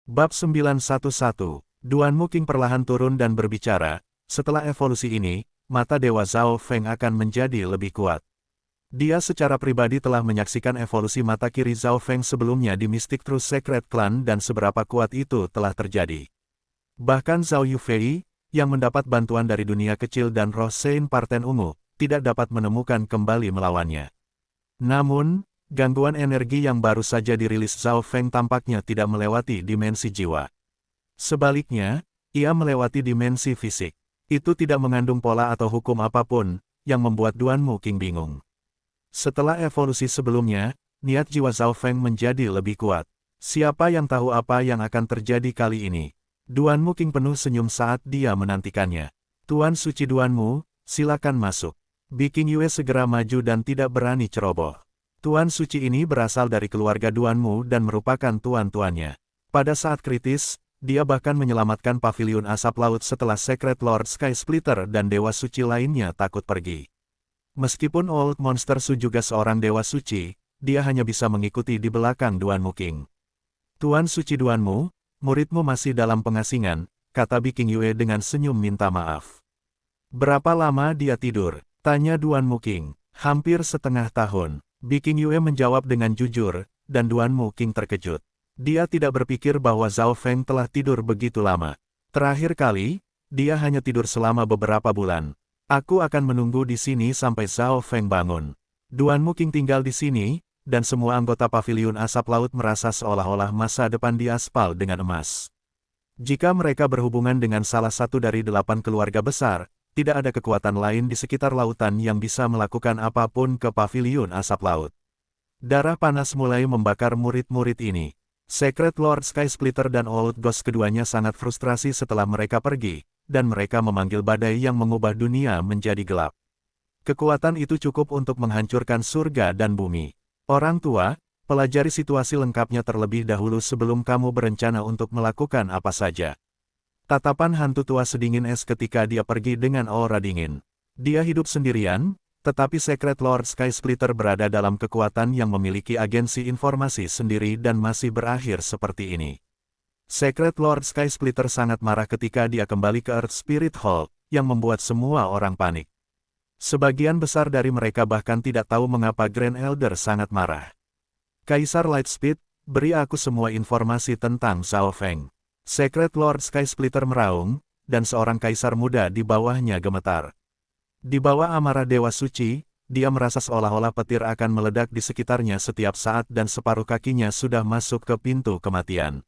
Bab 911, Duanmu King perlahan turun dan berbicara, setelah evolusi ini, mata Dewa Zhao Feng akan menjadi lebih kuat. Dia secara pribadi telah menyaksikan evolusi mata kiri Zhao Feng sebelumnya di Mystic True Secret Clan dan seberapa kuat itu telah terjadi. Bahkan Zhao Yufei, yang mendapat bantuan dari dunia kecil dan roh Sein Parten Ungu, tidak dapat menemukan kembali melawannya. Namun, gangguan energi yang baru saja dirilis Zhao Feng tampaknya tidak melewati dimensi jiwa. Sebaliknya, ia melewati dimensi fisik. Itu tidak mengandung pola atau hukum apapun, yang membuat Duanmu King bingung. Setelah evolusi sebelumnya, niat jiwa Zhao Feng menjadi lebih kuat. Siapa yang tahu apa yang akan terjadi kali ini? Duanmu King penuh senyum saat dia menantikannya. Tuan Suci Duanmu, silakan masuk. Biking Yue segera maju dan tidak berani ceroboh. Tuan Suci ini berasal dari keluarga Duanmu dan merupakan tuan-tuannya. Pada saat kritis, dia bahkan menyelamatkan paviliun asap laut setelah Secret Lord Sky Splitter dan Dewa Suci lainnya takut pergi. Meskipun Old Monster Su juga seorang Dewa Suci, dia hanya bisa mengikuti di belakang Duanmu King. Tuan Suci Duanmu, muridmu masih dalam pengasingan, kata Biking Yue dengan senyum minta maaf. Berapa lama dia tidur? Tanya Duanmu King. Hampir setengah tahun. Biking Yue menjawab dengan jujur, dan Duanmu King terkejut. Dia tidak berpikir bahwa Zhao Feng telah tidur begitu lama. Terakhir kali, dia hanya tidur selama beberapa bulan. Aku akan menunggu di sini sampai Zhao Feng bangun. Duanmu King tinggal di sini, dan semua anggota paviliun asap laut merasa seolah-olah masa depan diaspal dengan emas. Jika mereka berhubungan dengan salah satu dari 8 keluarga besar, tidak ada kekuatan lain di sekitar lautan yang bisa melakukan apapun ke paviliun asap laut. Darah panas mulai membakar murid-murid ini. Secret Lord Sky Splitter dan Old Ghost keduanya sangat frustrasi setelah mereka pergi, dan mereka memanggil badai yang mengubah dunia menjadi gelap. Kekuatan itu cukup untuk menghancurkan surga dan bumi. Orang tua, pelajari situasi lengkapnya terlebih dahulu sebelum kamu berencana untuk melakukan apa saja. Tatapan hantu tua sedingin es ketika dia pergi dengan aura dingin. Dia hidup sendirian, tetapi Secret Lord Sky Splitter berada dalam kekuatan yang memiliki agensi informasi sendiri dan masih berakhir seperti ini. Secret Lord Sky Splitter sangat marah ketika dia kembali ke Earth Spirit Hall, yang membuat semua orang panik. Sebagian besar dari mereka bahkan tidak tahu mengapa Grand Elder sangat marah. Kaisar Lightspeed, beri aku semua informasi tentang Zhao Feng. Secret Lord Sky Splitter meraung, dan seorang kaisar muda di bawahnya gemetar. Di bawah amarah Dewa Suci, dia merasa seolah-olah petir akan meledak di sekitarnya setiap saat dan separuh kakinya sudah masuk ke pintu kematian.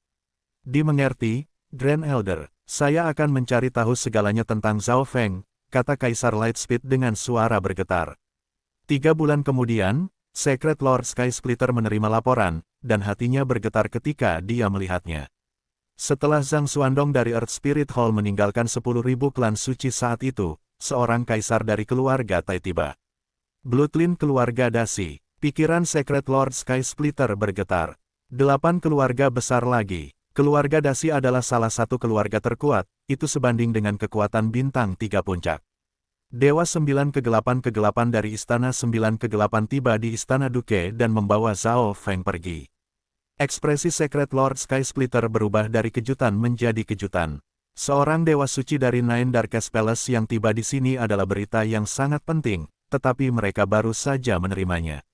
Dimengerti, Grand Elder, saya akan mencari tahu segalanya tentang Zhao Feng, kata Kaisar Lightspeed dengan suara bergetar. 3 bulan kemudian, Secret Lord Sky Splitter menerima laporan, dan hatinya bergetar ketika dia melihatnya. Setelah Zhang Xuandong dari Earth Spirit Hall meninggalkan 10.000 klan suci saat itu, seorang kaisar dari keluarga Tai tiba. Bloodline keluarga Dasi, pikiran Secret Lord Sky Splitter bergetar. 8 keluarga besar lagi. Keluarga Dasi adalah salah satu keluarga terkuat, itu sebanding dengan kekuatan bintang 3 puncak. Dewa 9 kegelapan dari Istana 9 kegelapan tiba di Istana Duke dan membawa Zhao Feng pergi. Ekspresi Secret Lord Sky Splitter berubah dari kejutan menjadi kejutan. Seorang dewa suci dari Nine Darkest Palace yang tiba di sini adalah berita yang sangat penting, tetapi mereka baru saja menerimanya.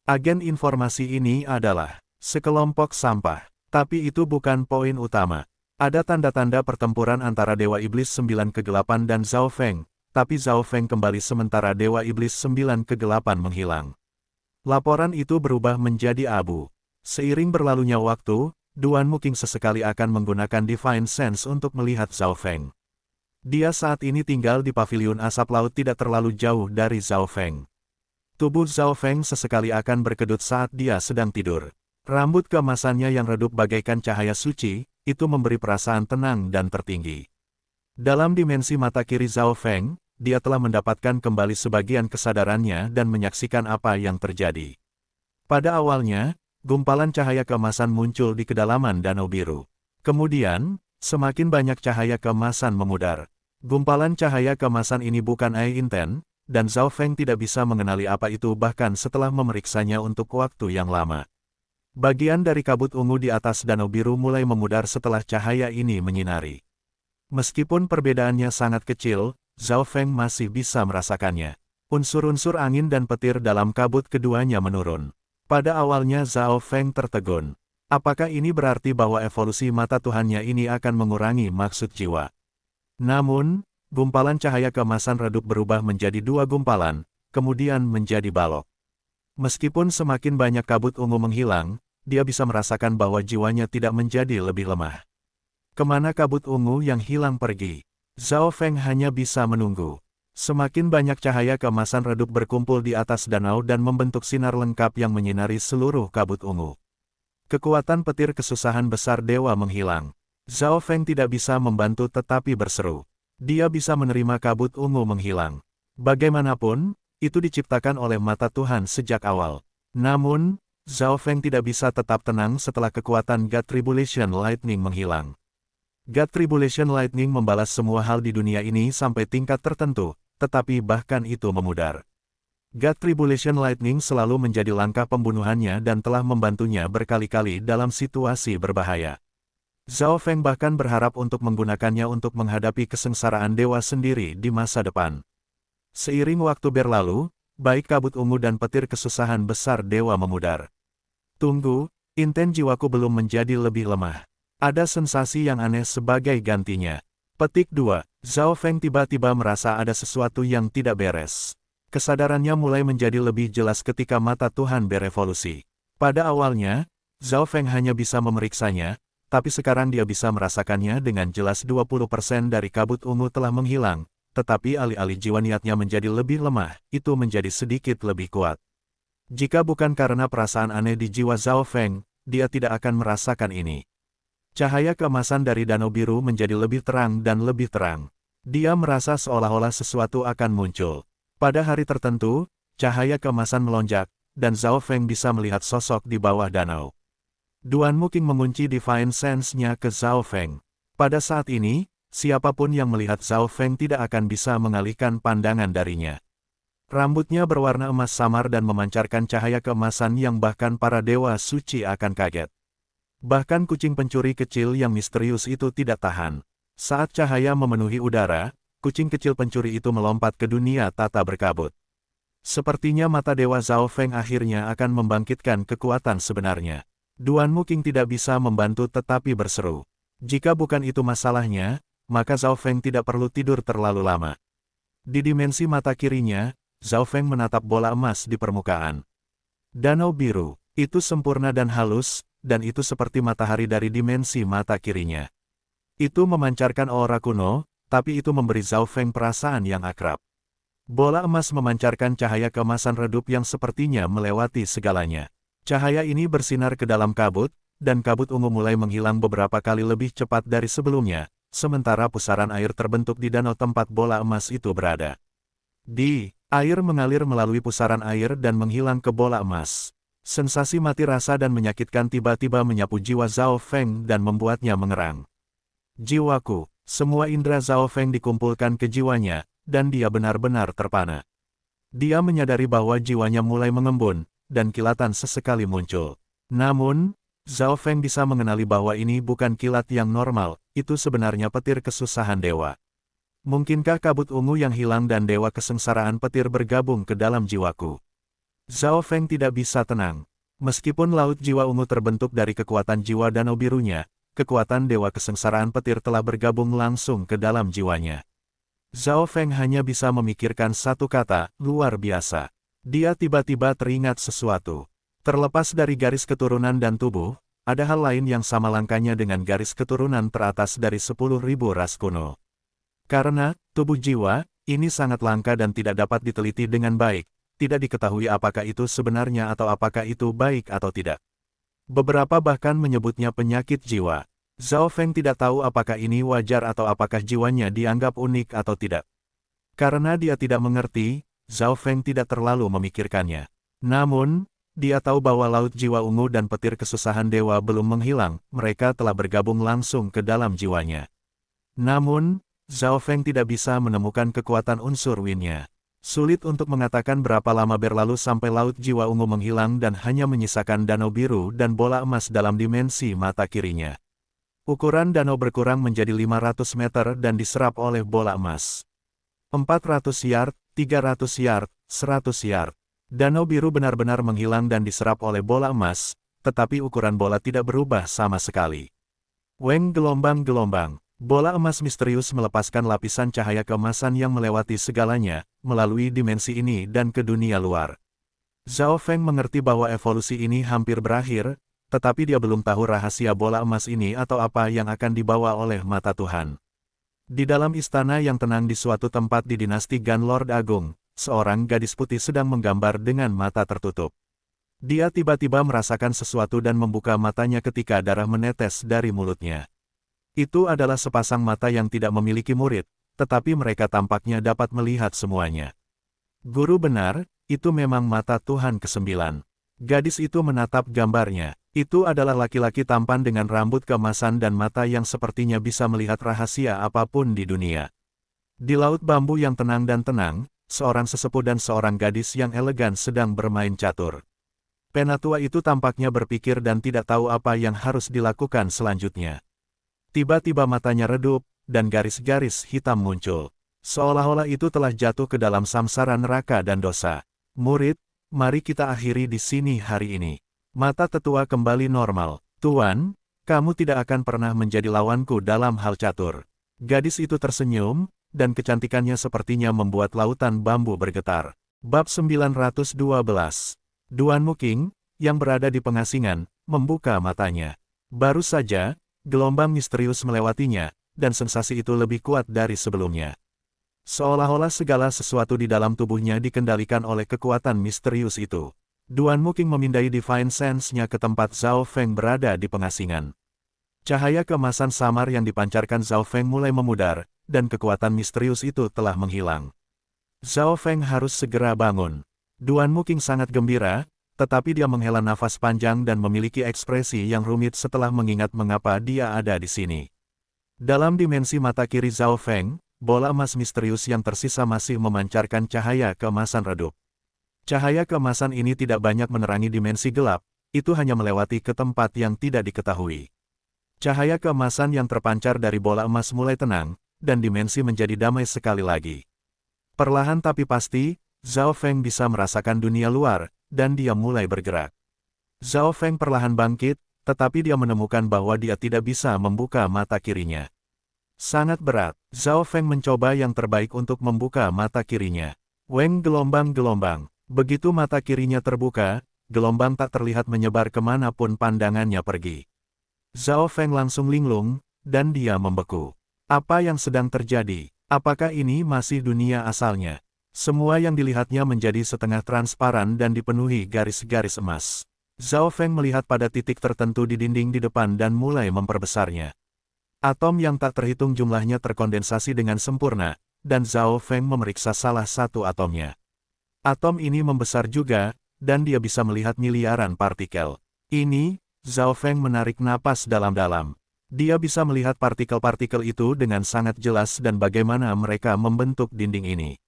Agen informasi ini adalah sekelompok sampah, tapi itu bukan poin utama. Ada tanda-tanda pertempuran antara Dewa Iblis 9 kegelapan dan Zhao Feng, tapi Zhao Feng kembali sementara Dewa Iblis 9 kegelapan menghilang. Laporan itu berubah menjadi abu. Seiring berlalunya waktu, Duanmu King sesekali akan menggunakan Divine Sense untuk melihat Zhao Feng. Dia saat ini tinggal di paviliun asap laut tidak terlalu jauh dari Zhao Feng. Tubuh Zhao Feng sesekali akan berkedut saat dia sedang tidur. Rambut keemasannya yang redup bagaikan cahaya suci, itu memberi perasaan tenang dan tertinggi. Dalam dimensi mata kiri Zhao Feng, dia telah mendapatkan kembali sebagian kesadarannya dan menyaksikan apa yang terjadi. Pada awalnya, gumpalan cahaya keemasan muncul di kedalaman danau biru. Kemudian, semakin banyak cahaya keemasan memudar. Gumpalan cahaya keemasan ini bukan air inten, dan Zhao Feng tidak bisa mengenali apa itu bahkan setelah memeriksanya untuk waktu yang lama. Bagian dari kabut ungu di atas danau biru mulai memudar setelah cahaya ini menyinari. Meskipun perbedaannya sangat kecil, Zhao Feng masih bisa merasakannya. Unsur-unsur angin dan petir dalam kabut keduanya menurun. Pada awalnya Zhao Feng tertegun. Apakah ini berarti bahwa evolusi mata Tuhannya ini akan mengurangi maksud jiwa? Namun, gumpalan cahaya keemasan redup berubah menjadi dua gumpalan, kemudian menjadi balok. Meskipun semakin banyak kabut ungu menghilang, dia bisa merasakan bahwa jiwanya tidak menjadi lebih lemah. Kemana kabut ungu yang hilang pergi? Zhao Feng hanya bisa menunggu. Semakin banyak cahaya keemasan redup berkumpul di atas danau dan membentuk sinar lengkap yang menyinari seluruh kabut ungu. Kekuatan petir kesusahan besar dewa menghilang. Zhao Feng tidak bisa membantu tetapi berseru. Dia bisa menerima kabut ungu menghilang. Bagaimanapun, itu diciptakan oleh mata Tuhan sejak awal. Namun, Zhao Feng tidak bisa tetap tenang setelah kekuatan God Tribulation Lightning menghilang. God Tribulation Lightning membalas semua hal di dunia ini sampai tingkat tertentu, tetapi bahkan itu memudar. God Tribulation Lightning selalu menjadi langkah pembunuhannya dan telah membantunya berkali-kali dalam situasi berbahaya. Zhao Feng bahkan berharap untuk menggunakannya untuk menghadapi kesengsaraan dewa sendiri di masa depan. Seiring waktu berlalu, baik kabut ungu dan petir kesusahan besar dewa memudar. Tunggu, inten jiwaku belum menjadi lebih lemah. Ada sensasi yang aneh sebagai gantinya. Petik 2. Zhao Feng tiba-tiba merasa ada sesuatu yang tidak beres. Kesadarannya mulai menjadi lebih jelas ketika mata Tuhan berevolusi. Pada awalnya, Zhao Feng hanya bisa memeriksanya, tapi sekarang dia bisa merasakannya dengan jelas. 20% dari kabut ungu telah menghilang, tetapi alih-alih jiwa niatnya menjadi lebih lemah, itu menjadi sedikit lebih kuat. Jika bukan karena perasaan aneh di jiwa Zhao Feng, dia tidak akan merasakan ini. Cahaya keemasan dari danau biru menjadi lebih terang dan lebih terang. Dia merasa seolah-olah sesuatu akan muncul. Pada hari tertentu, cahaya keemasan melonjak, dan Zhao Feng bisa melihat sosok di bawah danau. Duan Muking mengunci Divine Sense-nya ke Zhao Feng. Pada saat ini, siapapun yang melihat Zhao Feng tidak akan bisa mengalihkan pandangan darinya. Rambutnya berwarna emas samar dan memancarkan cahaya keemasan yang bahkan para dewa suci akan kaget. Bahkan kucing pencuri kecil yang misterius itu tidak tahan. Saat cahaya memenuhi udara, kucing kecil pencuri itu melompat ke dunia tata berkabut. Sepertinya mata dewa Zhao Feng akhirnya akan membangkitkan kekuatan sebenarnya. Duan Muking tidak bisa membantu tetapi berseru. Jika bukan itu masalahnya, maka Zhao Feng tidak perlu tidur terlalu lama. Di dimensi mata kirinya, Zhao Feng menatap bola emas di permukaan. Danau biru, itu sempurna dan halus, dan itu seperti matahari dari dimensi mata kirinya. Itu memancarkan aura kuno, tapi itu memberi Zhao Feng perasaan yang akrab. Bola emas memancarkan cahaya keemasan redup yang sepertinya melewati segalanya. Cahaya ini bersinar ke dalam kabut, dan kabut ungu mulai menghilang beberapa kali lebih cepat dari sebelumnya, sementara pusaran air terbentuk di danau tempat bola emas itu berada. Air mengalir melalui pusaran air dan menghilang ke bola emas. Sensasi mati rasa dan menyakitkan tiba-tiba menyapu jiwa Zhao Feng dan membuatnya mengerang. Jiwaku, semua indera Zhao Feng dikumpulkan ke jiwanya, dan dia benar-benar terpana. Dia menyadari bahwa jiwanya mulai mengembun, dan kilatan sesekali muncul. Namun, Zhao Feng bisa mengenali bahwa ini bukan kilat yang normal, itu sebenarnya petir kesusahan dewa. Mungkinkah kabut ungu yang hilang dan dewa kesengsaraan petir bergabung ke dalam jiwaku? Zhao Feng tidak bisa tenang. Meskipun laut jiwa ungu terbentuk dari kekuatan jiwa danau birunya, kekuatan dewa kesengsaraan petir telah bergabung langsung ke dalam jiwanya. Zhao Feng hanya bisa memikirkan satu kata, luar biasa. Dia tiba-tiba teringat sesuatu. Terlepas dari garis keturunan dan tubuh, ada hal lain yang sama langkanya dengan garis keturunan teratas dari 10.000 ras kuno. Karena, tubuh jiwa, ini sangat langka dan tidak dapat diteliti dengan baik, tidak diketahui apakah itu sebenarnya atau apakah itu baik atau tidak. Beberapa bahkan menyebutnya penyakit jiwa. Zhao Feng tidak tahu apakah ini wajar atau apakah jiwanya dianggap unik atau tidak. Karena dia tidak mengerti, Zhao Feng tidak terlalu memikirkannya. Namun, dia tahu bahwa laut jiwa ungu dan petir kesusahan dewa belum menghilang, mereka telah bergabung langsung ke dalam jiwanya. Namun, Zhao Feng tidak bisa menemukan kekuatan unsur Yin-nya. Sulit untuk mengatakan berapa lama berlalu sampai Laut Jiwa Ungu menghilang dan hanya menyisakan danau biru dan bola emas dalam dimensi mata kirinya. Ukuran danau berkurang menjadi 500 meter dan diserap oleh bola emas. 400 yard, 300 yard, 100 yard. Danau biru benar-benar menghilang dan diserap oleh bola emas, tetapi ukuran bola tidak berubah sama sekali. Weng gelombang-gelombang. Bola emas misterius melepaskan lapisan cahaya keemasan yang melewati segalanya, melalui dimensi ini dan ke dunia luar. Zhao Feng mengerti bahwa evolusi ini hampir berakhir, tetapi dia belum tahu rahasia bola emas ini atau apa yang akan dibawa oleh mata Tuhan. Di dalam istana yang tenang di suatu tempat di dinasti Gan Lord Agung, seorang gadis putih sedang menggambar dengan mata tertutup. Dia tiba-tiba merasakan sesuatu dan membuka matanya ketika darah menetes dari mulutnya. Itu adalah sepasang mata yang tidak memiliki murid, tetapi mereka tampaknya dapat melihat semuanya. Guru benar, itu memang mata Tuhan ke-9. Gadis itu menatap gambarnya. Itu adalah laki-laki tampan dengan rambut keemasan dan mata yang sepertinya bisa melihat rahasia apapun di dunia. Di laut bambu yang tenang dan tenang, seorang sesepuh dan seorang gadis yang elegan sedang bermain catur. Penatua itu tampaknya berpikir dan tidak tahu apa yang harus dilakukan selanjutnya. Tiba-tiba matanya redup, dan garis-garis hitam muncul. Seolah-olah itu telah jatuh ke dalam samsara neraka dan dosa. Murid, mari kita akhiri di sini hari ini. Mata tetua kembali normal. Tuan, kamu tidak akan pernah menjadi lawanku dalam hal catur. Gadis itu tersenyum, dan kecantikannya sepertinya membuat lautan bambu bergetar. Bab 912. Duan Muking, yang berada di pengasingan, membuka matanya. Baru saja, gelombang misterius melewatinya, dan sensasi itu lebih kuat dari sebelumnya. Seolah-olah segala sesuatu di dalam tubuhnya dikendalikan oleh kekuatan misterius itu. Duan Muking memindai Divine Sense-nya ke tempat Zhao Feng berada di pengasingan. Cahaya keemasan samar yang dipancarkan Zhao Feng mulai memudar, dan kekuatan misterius itu telah menghilang. Zhao Feng harus segera bangun. Duan Muking sangat gembira, tetapi dia menghela nafas panjang dan memiliki ekspresi yang rumit setelah mengingat mengapa dia ada di sini. Dalam dimensi mata kiri Zhao Feng, bola emas misterius yang tersisa masih memancarkan cahaya keemasan redup. Cahaya keemasan ini tidak banyak menerangi dimensi gelap, itu hanya melewati ke tempat yang tidak diketahui. Cahaya keemasan yang terpancar dari bola emas mulai tenang, dan dimensi menjadi damai sekali lagi. Perlahan tapi pasti, Zhao Feng bisa merasakan dunia luar, dan dia mulai bergerak. Zhao Feng perlahan bangkit, tetapi dia menemukan bahwa dia tidak bisa membuka mata kirinya. Sangat berat, Zhao Feng mencoba yang terbaik untuk membuka mata kirinya. Weng gelombang-gelombang. Begitu mata kirinya terbuka, gelombang tak terlihat menyebar kemanapun pandangannya pergi. Zhao Feng langsung linglung, dan dia membeku. Apa yang sedang terjadi? Apakah ini masih dunia asalnya? Semua yang dilihatnya menjadi setengah transparan dan dipenuhi garis-garis emas. Zhao Feng melihat pada titik tertentu di dinding di depan dan mulai memperbesarnya. Atom yang tak terhitung jumlahnya terkondensasi dengan sempurna, dan Zhao Feng memeriksa salah satu atomnya. Atom ini membesar juga, dan dia bisa melihat miliaran partikel. Ini, Zhao Feng menarik napas dalam-dalam. Dia bisa melihat partikel-partikel itu dengan sangat jelas dan bagaimana mereka membentuk dinding ini.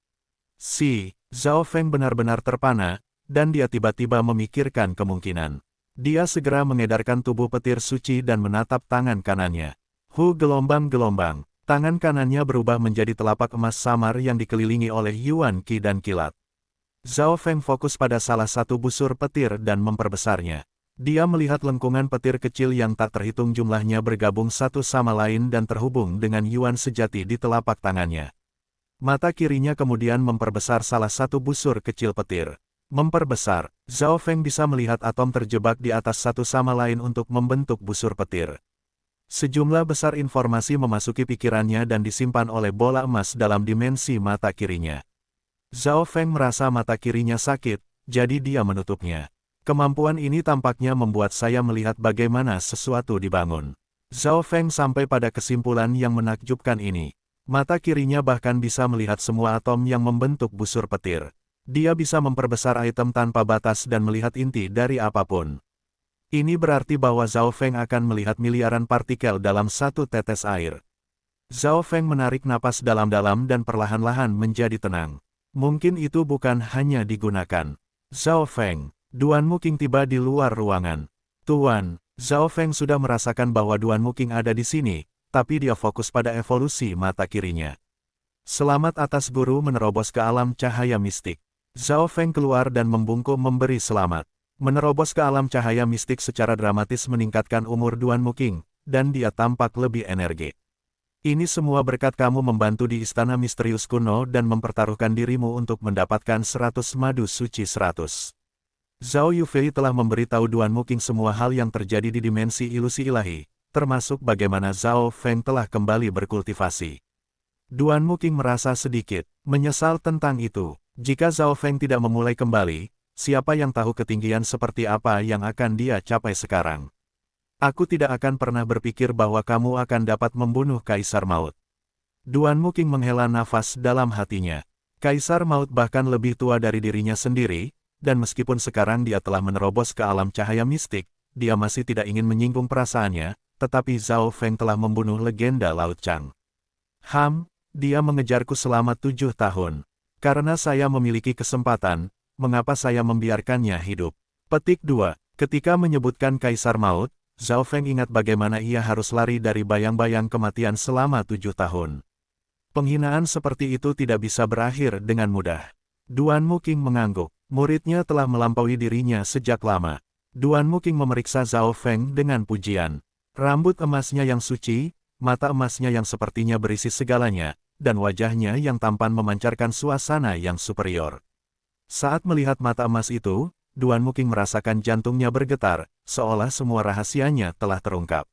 Zhao Feng benar-benar terpana, dan dia tiba-tiba memikirkan kemungkinan. Dia segera mengedarkan tubuh petir suci dan menatap tangan kanannya. Gelombang-gelombang. Tangan kanannya berubah menjadi telapak emas samar yang dikelilingi oleh Yuan Qi dan kilat. Zhao Feng fokus pada salah satu busur petir dan memperbesarnya. Dia melihat lengkungan petir kecil yang tak terhitung jumlahnya bergabung satu sama lain dan terhubung dengan Yuan sejati di telapak tangannya. Mata kirinya kemudian memperbesar salah satu busur kecil petir. Memperbesar, Zhao Feng bisa melihat atom terjebak di atas satu sama lain untuk membentuk busur petir. Sejumlah besar informasi memasuki pikirannya dan disimpan oleh bola emas dalam dimensi mata kirinya. Zhao Feng merasa mata kirinya sakit, jadi dia menutupnya. Kemampuan ini tampaknya membuat saya melihat bagaimana sesuatu dibangun. Zhao Feng sampai pada kesimpulan yang menakjubkan ini. Mata kirinya bahkan bisa melihat semua atom yang membentuk busur petir. Dia bisa memperbesar item tanpa batas dan melihat inti dari apapun. Ini berarti bahwa Zhao Feng akan melihat miliaran partikel dalam satu tetes air. Zhao Feng menarik napas dalam-dalam dan perlahan-lahan menjadi tenang. Mungkin itu bukan hanya digunakan. Zhao Feng, Duan Muking tiba di luar ruangan. Tuan, Zhao Feng sudah merasakan bahwa Duan Muking ada di sini, tapi dia fokus pada evolusi mata kirinya. Selamat atas guru menerobos ke alam cahaya mistik. Zhao Feng keluar dan membungkuk memberi selamat. Menerobos ke alam cahaya mistik secara dramatis meningkatkan umur Duan Muking, dan dia tampak lebih energi. Ini semua berkat kamu membantu di Istana Misterius Kuno dan mempertaruhkan dirimu untuk mendapatkan 100 madu suci 100. Zhao Yufei telah memberitahu Duan Muking semua hal yang terjadi di dimensi ilusi ilahi, termasuk bagaimana Zhao Feng telah kembali berkultivasi. Duan Muking merasa sedikit menyesal tentang itu. Jika Zhao Feng tidak memulai kembali, siapa yang tahu ketinggian seperti apa yang akan dia capai sekarang. Aku tidak akan pernah berpikir bahwa kamu akan dapat membunuh Kaisar Maut. Duan Muking menghela nafas dalam hatinya. Kaisar Maut bahkan lebih tua dari dirinya sendiri, dan meskipun sekarang dia telah menerobos ke alam cahaya mistik, dia masih tidak ingin menyinggung perasaannya, tetapi Zhao Feng telah membunuh legenda Laut Chang. Dia mengejarku selama 7 tahun. Karena saya memiliki kesempatan, mengapa saya membiarkannya hidup? Petik 2. Ketika menyebutkan Kaisar Maut, Zhao Feng ingat bagaimana ia harus lari dari bayang-bayang kematian selama 7 tahun. Penghinaan seperti itu tidak bisa berakhir dengan mudah. Duan Muking mengangguk. Muridnya telah melampaui dirinya sejak lama. Duan Muking memeriksa Zhao Feng dengan pujian. Rambut emasnya yang suci, mata emasnya yang sepertinya berisi segalanya, dan wajahnya yang tampan memancarkan suasana yang superior. Saat melihat mata emas itu, Duan Muking merasakan jantungnya bergetar, seolah semua rahasianya telah terungkap.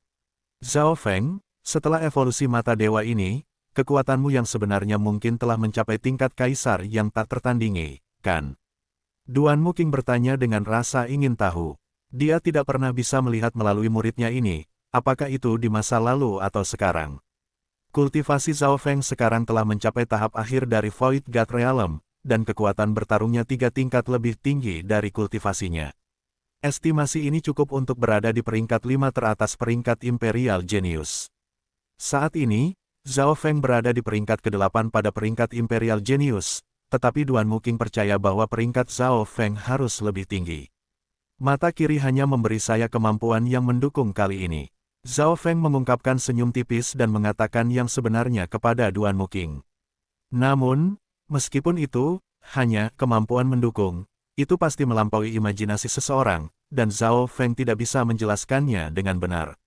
Zhao Feng, setelah evolusi mata dewa ini, kekuatanmu yang sebenarnya mungkin telah mencapai tingkat kaisar yang tak tertandingi, kan? Duan Muking bertanya dengan rasa ingin tahu. Dia tidak pernah bisa melihat melalui muridnya ini, apakah itu di masa lalu atau sekarang. Kultivasi Zhao Feng sekarang telah mencapai tahap akhir dari Void God Realm, dan kekuatan bertarungnya 3 tingkat lebih tinggi dari kultivasinya. Estimasi ini cukup untuk berada di peringkat 5 teratas peringkat Imperial Genius. Saat ini, Zhao Feng berada di peringkat ke-8 pada peringkat Imperial Genius, tetapi Duan Muking percaya bahwa peringkat Zhao Feng harus lebih tinggi. Mata kiri hanya memberi saya kemampuan yang mendukung kali ini. Zhao Feng mengungkapkan senyum tipis dan mengatakan yang sebenarnya kepada Duan Muking. Namun, meskipun itu hanya kemampuan mendukung, itu pasti melampaui imajinasi seseorang, dan Zhao Feng tidak bisa menjelaskannya dengan benar.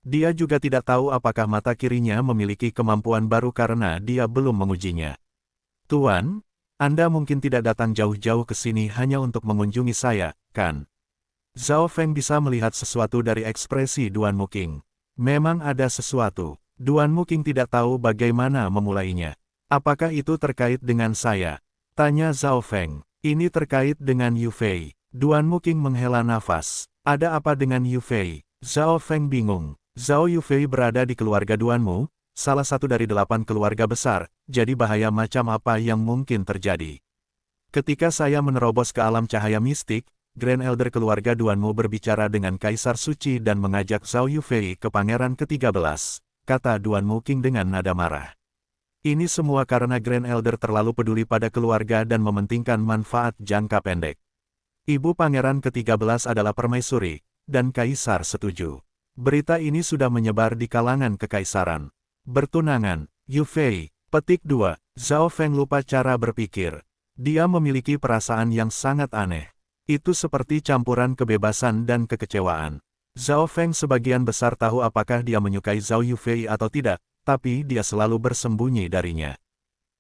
Dia juga tidak tahu apakah mata kirinya memiliki kemampuan baru karena dia belum mengujinya. Tuan, Anda mungkin tidak datang jauh-jauh ke sini hanya untuk mengunjungi saya, kan? Zhao Feng bisa melihat sesuatu dari ekspresi Duan Muking. Memang ada sesuatu. Duan Muking tidak tahu bagaimana memulainya. Apakah itu terkait dengan saya? Tanya Zhao Feng. Ini terkait dengan Yufei. Duan Muking menghela nafas. Ada apa dengan Yufei? Zhao Feng bingung. Zhao Yufei berada di keluarga Duanmu, salah satu dari 8 keluarga besar, jadi bahaya macam apa yang mungkin terjadi. Ketika saya menerobos ke alam cahaya mistik, Grand Elder keluarga Duanmu berbicara dengan Kaisar Suci dan mengajak Zhao Yufei ke Pangeran ke-13, kata Duan Muking dengan nada marah. Ini semua karena Grand Elder terlalu peduli pada keluarga dan mementingkan manfaat jangka pendek. Ibu Pangeran ke-13 adalah permaisuri, dan Kaisar setuju. Berita ini sudah menyebar di kalangan kekaisaran. Bertunangan, Yufei. Petik 2. Zhao Feng lupa cara berpikir. Dia memiliki perasaan yang sangat aneh. Itu seperti campuran kebebasan dan kekecewaan. Zhao Feng sebagian besar tahu apakah dia menyukai Zhao Yufei atau tidak, tapi dia selalu bersembunyi darinya.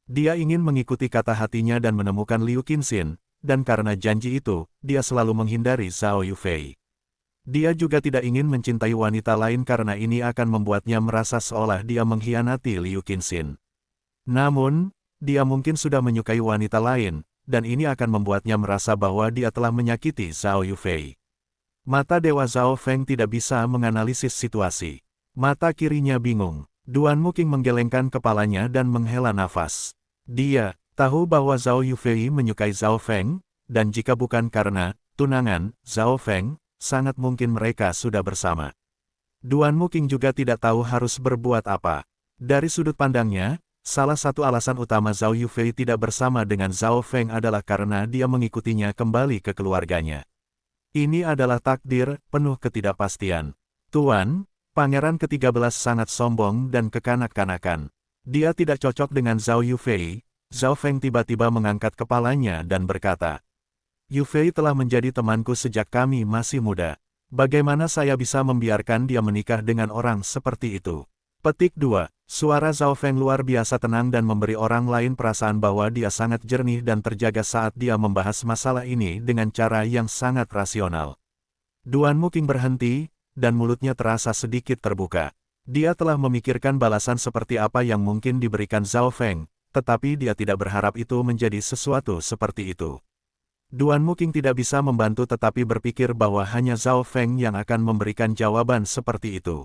Dia ingin mengikuti kata hatinya dan menemukan Liu Qinxin, dan karena janji itu, dia selalu menghindari Zhao Yufei. Dia juga tidak ingin mencintai wanita lain karena ini akan membuatnya merasa seolah dia mengkhianati Liu Qinxin. Namun, dia mungkin sudah menyukai wanita lain, dan ini akan membuatnya merasa bahwa dia telah menyakiti Zhao Yufei. Mata Dewa Zhao Feng tidak bisa menganalisis situasi. Mata kirinya bingung. Duan Muking menggelengkan kepalanya dan menghela nafas. Dia tahu bahwa Zhao Yufei menyukai Zhao Feng, dan jika bukan karena tunangan Zhao Feng, sangat mungkin mereka sudah bersama. Duan Muking juga tidak tahu harus berbuat apa. Dari sudut pandangnya, salah satu alasan utama Zhao Yufei tidak bersama dengan Zhao Feng adalah karena dia mengikutinya kembali ke keluarganya. Ini adalah takdir, penuh ketidakpastian. Tuan, Pangeran ke-13 sangat sombong dan kekanak-kanakan. Dia tidak cocok dengan Zhao Yufei. Zhao Feng tiba-tiba mengangkat kepalanya dan berkata, Yufei telah menjadi temanku sejak kami masih muda. Bagaimana saya bisa membiarkan dia menikah dengan orang seperti itu? Petik 2. Suara Zhao Feng luar biasa tenang dan memberi orang lain perasaan bahwa dia sangat jernih dan terjaga saat dia membahas masalah ini dengan cara yang sangat rasional. Duan Muking berhenti, dan mulutnya terasa sedikit terbuka. Dia telah memikirkan balasan seperti apa yang mungkin diberikan Zhao Feng, tetapi dia tidak berharap itu menjadi sesuatu seperti itu. Duan Muking tidak bisa membantu tetapi berpikir bahwa hanya Zhao Feng yang akan memberikan jawaban seperti itu.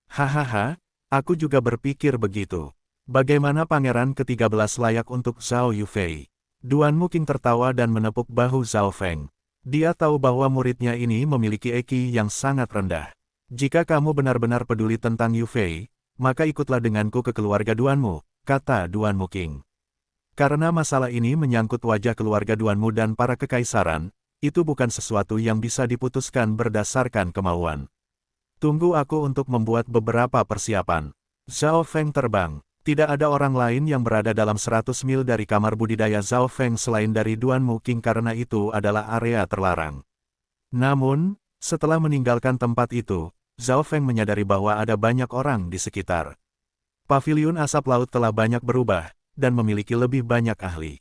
Hahaha, aku juga berpikir begitu. Bagaimana Pangeran ke-13 layak untuk Zhao Yufei? Duan Muking tertawa dan menepuk bahu Zhao Feng. Dia tahu bahwa muridnya ini memiliki EQ yang sangat rendah. Jika kamu benar-benar peduli tentang Yufei, maka ikutlah denganku ke keluarga Duanmu, kata Duan Muking. Karena masalah ini menyangkut wajah keluarga Duanmu dan para kekaisaran, itu bukan sesuatu yang bisa diputuskan berdasarkan kemauan. Tunggu aku untuk membuat beberapa persiapan. Zhao Feng terbang. Tidak ada orang lain yang berada dalam 100 mil dari kamar budidaya Zhao Feng selain dari Duan Muking karena itu adalah area terlarang. Namun, setelah meninggalkan tempat itu, Zhao Feng menyadari bahwa ada banyak orang di sekitar. Paviliun asap laut telah banyak berubah, dan memiliki lebih banyak ahli.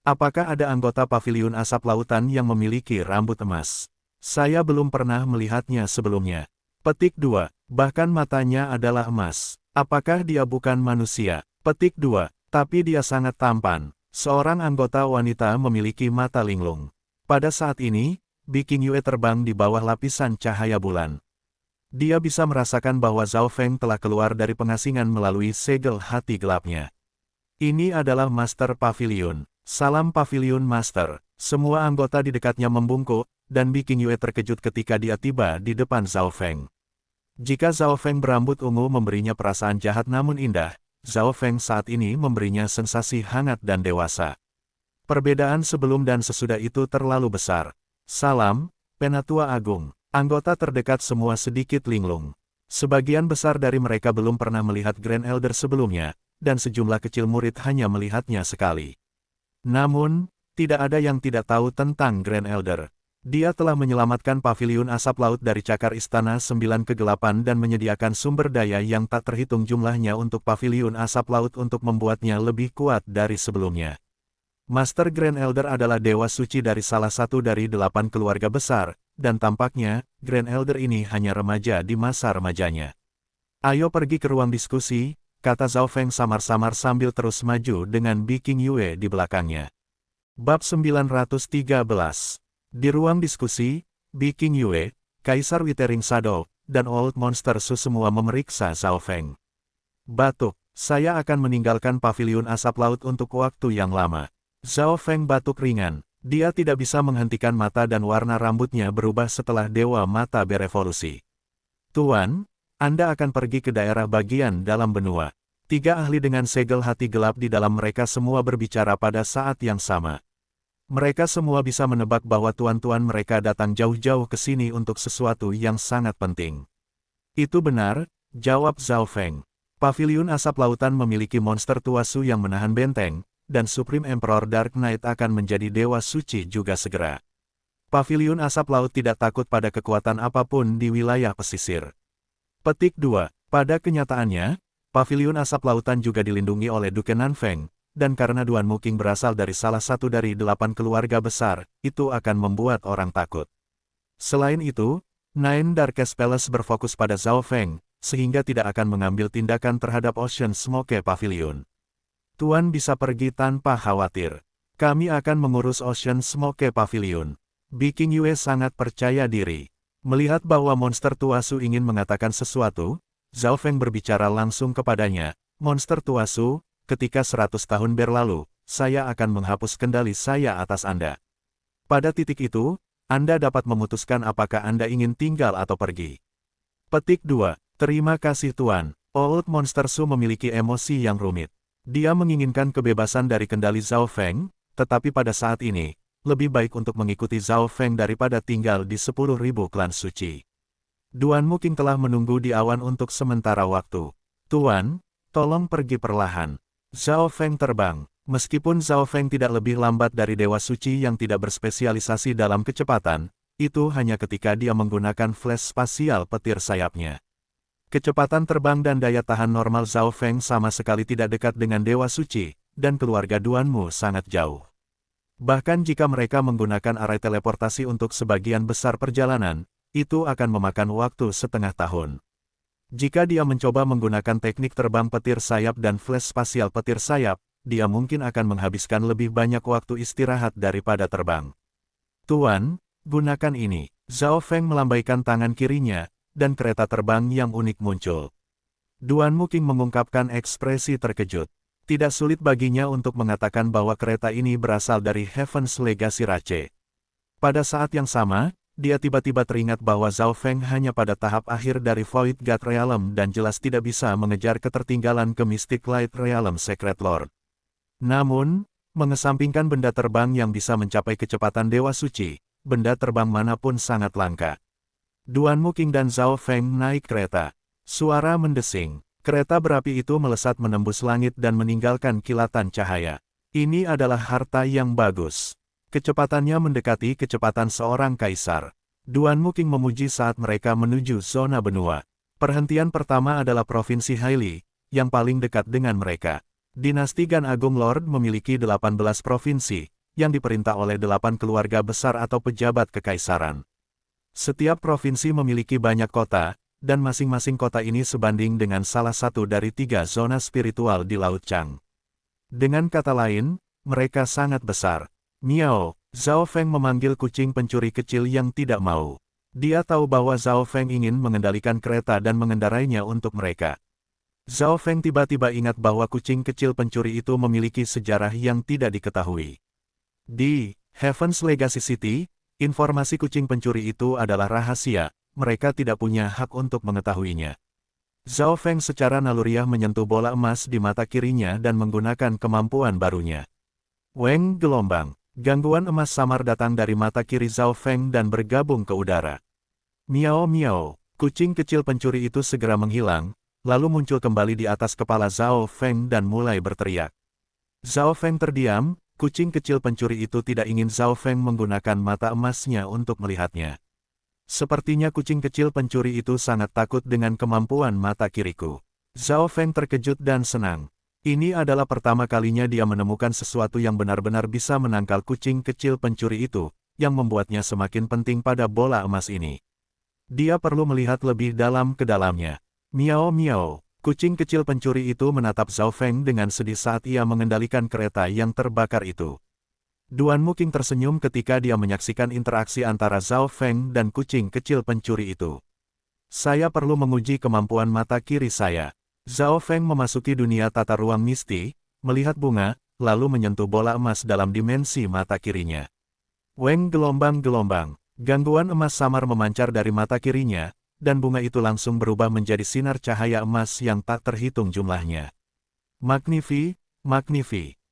Apakah ada anggota paviliun asap lautan yang memiliki rambut emas? Saya belum pernah melihatnya sebelumnya. Petik 2. Bahkan matanya adalah emas. Apakah dia bukan manusia? Petik 2. Tapi dia sangat tampan. Seorang anggota wanita memiliki mata linglung. Pada saat ini, Biking Yue terbang di bawah lapisan cahaya bulan. Dia bisa merasakan bahwa Zhao Feng telah keluar dari pengasingan melalui segel hati gelapnya. Ini adalah Master Pavilion. Salam Pavilion Master. Semua anggota di dekatnya membungkuk, dan Biking Yue terkejut ketika dia tiba di depan Zhao Feng. Jika Zhao Feng berambut ungu memberinya perasaan jahat namun indah, Zhao Feng saat ini memberinya sensasi hangat dan dewasa. Perbedaan sebelum dan sesudah itu terlalu besar. Salam, Penatua Agung. Anggota terdekat semua sedikit linglung. Sebagian besar dari mereka belum pernah melihat Grand Elder sebelumnya, dan sejumlah kecil murid hanya melihatnya sekali. Namun, tidak ada yang tidak tahu tentang Grand Elder. Dia telah menyelamatkan paviliun asap laut dari cakar istana 9 kegelapan dan menyediakan sumber daya yang tak terhitung jumlahnya untuk paviliun asap laut untuk membuatnya lebih kuat dari sebelumnya. Master Grand Elder adalah dewa suci dari salah satu dari 8 keluarga besar, dan tampaknya, Grand Elder ini hanya remaja di masa remajanya. Ayo pergi ke ruang diskusi, kata Zhao Feng samar-samar sambil terus maju dengan Biking Yue di belakangnya. Bab 913. Di ruang diskusi, Biking Yue, Kaisar Withering Shadow, dan Old Monster Su semua memeriksa Zhao Feng. Batuk, saya akan meninggalkan paviliun asap laut untuk waktu yang lama. Zhao Feng batuk ringan. Dia tidak bisa menghentikan mata dan warna rambutnya berubah setelah Dewa Mata berevolusi. Tuan, Anda akan pergi ke daerah bagian dalam benua. 3 ahli dengan segel hati gelap di dalam mereka semua berbicara pada saat yang sama. Mereka semua bisa menebak bahwa tuan-tuan mereka datang jauh-jauh ke sini untuk sesuatu yang sangat penting. Itu benar, jawab Zhao Feng. Paviliun asap lautan memiliki monster tuasu yang menahan benteng, dan Supreme Emperor Dark Knight akan menjadi dewa suci juga segera. Paviliun asap laut tidak takut pada kekuatan apapun di wilayah pesisir. Petik 2. Pada kenyataannya, paviliun asap lautan juga dilindungi oleh Duke Nanfeng, dan karena Duan Muking berasal dari salah satu dari 8 keluarga besar, itu akan membuat orang takut. Selain itu, Nine Darkest Palace berfokus pada Zhao Feng, sehingga tidak akan mengambil tindakan terhadap Ocean Smoke Pavilion. Tuan bisa pergi tanpa khawatir. Kami akan mengurus Ocean Smoke Pavilion. Biking Yue sangat percaya diri. Melihat bahwa monster tuasu ingin mengatakan sesuatu, Zhao Feng berbicara langsung kepadanya, Monster tuasu, ketika 100 tahun berlalu, saya akan menghapus kendali saya atas Anda. Pada titik itu, Anda dapat memutuskan apakah Anda ingin tinggal atau pergi. Petik 2. Terima kasih Tuan. Old Monster Su memiliki emosi yang rumit. Dia menginginkan kebebasan dari kendali Zhao Feng, tetapi pada saat ini, lebih baik untuk mengikuti Zhao Feng daripada tinggal di 10.000 klan suci. Duan Muking telah menunggu di awan untuk sementara waktu. Tuan, tolong pergi perlahan. Zhao Feng terbang. Meskipun Zhao Feng tidak lebih lambat dari Dewa Suci yang tidak berspesialisasi dalam kecepatan, itu hanya ketika dia menggunakan flash spasial petir sayapnya. Kecepatan terbang dan daya tahan normal Zhao Feng sama sekali tidak dekat dengan Dewa Suci, dan keluarga Duanmu sangat jauh. Bahkan jika mereka menggunakan arai teleportasi untuk sebagian besar perjalanan, itu akan memakan waktu setengah tahun. Jika dia mencoba menggunakan teknik terbang petir sayap dan flash spasial petir sayap, dia mungkin akan menghabiskan lebih banyak waktu istirahat daripada terbang. Tuan, gunakan ini. Zhao Feng melambaikan tangan kirinya, dan kereta terbang yang unik muncul. Duan Muking mengungkapkan ekspresi terkejut. Tidak sulit baginya untuk mengatakan bahwa kereta ini berasal dari Heaven's Legacy Rache. Pada saat yang sama, dia tiba-tiba teringat bahwa Zhao Feng hanya pada tahap akhir dari Void God Realm dan jelas tidak bisa mengejar ketertinggalan ke Mystic Light Realm Secret Lord. Namun, mengesampingkan benda terbang yang bisa mencapai kecepatan Dewa Suci, benda terbang manapun sangat langka. Duan Muking dan Zhao Feng naik kereta. Suara mendesing. Kereta berapi itu melesat menembus langit dan meninggalkan kilatan cahaya. Ini adalah harta yang bagus. Kecepatannya mendekati kecepatan seorang kaisar. Duan Muking memuji saat mereka menuju zona benua. Perhentian pertama adalah Provinsi Haili, yang paling dekat dengan mereka. Dinasti Gan Agung Lord memiliki 18 provinsi, yang diperintah oleh 8 keluarga besar atau pejabat kekaisaran. Setiap provinsi memiliki banyak kota, dan masing-masing kota ini sebanding dengan salah satu dari 3 zona spiritual di Laut Chang. Dengan kata lain, mereka sangat besar. Miao, Zhao Feng memanggil kucing pencuri kecil yang tidak mau. Dia tahu bahwa Zhao Feng ingin mengendalikan kereta dan mengendarainya untuk mereka. Zhao Feng tiba-tiba ingat bahwa kucing kecil pencuri itu memiliki sejarah yang tidak diketahui. Di Heaven's Legacy City, informasi kucing pencuri itu adalah rahasia, mereka tidak punya hak untuk mengetahuinya. Zhao Feng secara naluriah menyentuh bola emas di mata kirinya dan menggunakan kemampuan barunya. Weng gelombang. Gangguan emas samar datang dari mata kiri Zhao Feng dan bergabung ke udara. Miao miao, kucing kecil pencuri itu segera menghilang, lalu muncul kembali di atas kepala Zhao Feng dan mulai berteriak. Zhao Feng terdiam, kucing kecil pencuri itu tidak ingin Zhao Feng menggunakan mata emasnya untuk melihatnya. Sepertinya kucing kecil pencuri itu sangat takut dengan kemampuan mata kiriku. Zhao Feng terkejut dan senang. Ini adalah pertama kalinya dia menemukan sesuatu yang benar-benar bisa menangkal kucing kecil pencuri itu, yang membuatnya semakin penting pada bola emas ini. Dia perlu melihat lebih dalam ke dalamnya. Miao miao, kucing kecil pencuri itu menatap Zhao Feng dengan sedih saat ia mengendalikan kereta yang terbakar itu. Duan Muking tersenyum ketika dia menyaksikan interaksi antara Zhao Feng dan kucing kecil pencuri itu. Saya perlu menguji kemampuan mata kiri saya. Zhao Feng memasuki dunia tata ruang misti, melihat bunga, lalu menyentuh bola emas dalam dimensi mata kirinya. Weng gelombang-gelombang, gangguan emas samar memancar dari mata kirinya, dan bunga itu langsung berubah menjadi sinar cahaya emas yang tak terhitung jumlahnya. Magnifi.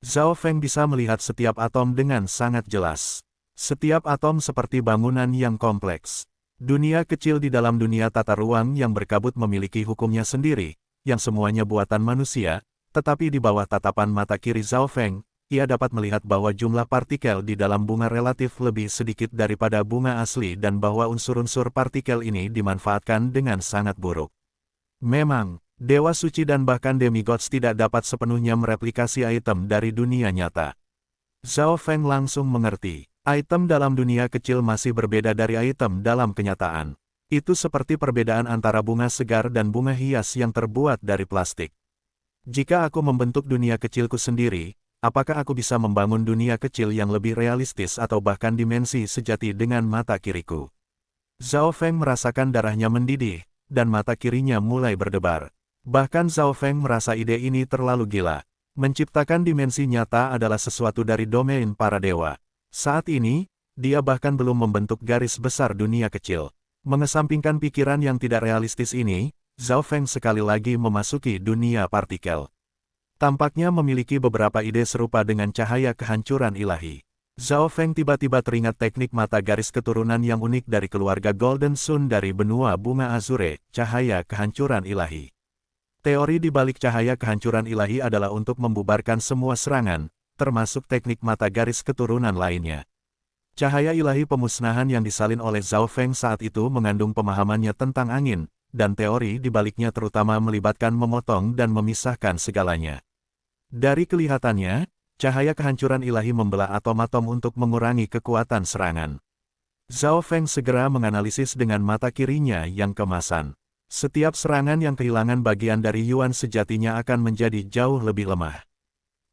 Zhao Feng bisa melihat setiap atom dengan sangat jelas. Setiap atom seperti bangunan yang kompleks. Dunia kecil di dalam dunia tata ruang yang berkabut memiliki hukumnya sendiri, yang semuanya buatan manusia, tetapi di bawah tatapan mata kiri Zhao Feng, ia dapat melihat bahwa jumlah partikel di dalam bunga relatif lebih sedikit daripada bunga asli dan bahwa unsur-unsur partikel ini dimanfaatkan dengan sangat buruk. Memang, Dewa Suci dan bahkan demigods tidak dapat sepenuhnya mereplikasi item dari dunia nyata. Zhao Feng langsung mengerti, item dalam dunia kecil masih berbeda dari item dalam kenyataan. Itu seperti perbedaan antara bunga segar dan bunga hias yang terbuat dari plastik. Jika aku membentuk dunia kecilku sendiri, apakah aku bisa membangun dunia kecil yang lebih realistis atau bahkan dimensi sejati dengan mata kiriku? Zhao Feng merasakan darahnya mendidih, dan mata kirinya mulai berdebar. Bahkan Zhao Feng merasa ide ini terlalu gila. Menciptakan dimensi nyata adalah sesuatu dari domain para dewa. Saat ini, dia bahkan belum membentuk garis besar dunia kecil. Mengesampingkan pikiran yang tidak realistis ini, Zhao Feng sekali lagi memasuki dunia partikel. Tampaknya memiliki beberapa ide serupa dengan cahaya kehancuran ilahi. Zhao Feng tiba-tiba teringat teknik mata garis keturunan yang unik dari keluarga Golden Sun dari benua bunga Azure, cahaya kehancuran ilahi. Teori di balik cahaya kehancuran ilahi adalah untuk membubarkan semua serangan, termasuk teknik mata garis keturunan lainnya. Cahaya ilahi pemusnahan yang disalin oleh Zhao Feng saat itu mengandung pemahamannya tentang angin, dan teori di baliknya terutama melibatkan memotong dan memisahkan segalanya. Dari kelihatannya, cahaya kehancuran ilahi membelah atom-atom untuk mengurangi kekuatan serangan. Zhao Feng segera menganalisis dengan mata kirinya yang kemasan. Setiap serangan yang kehilangan bagian dari Yuan sejatinya akan menjadi jauh lebih lemah.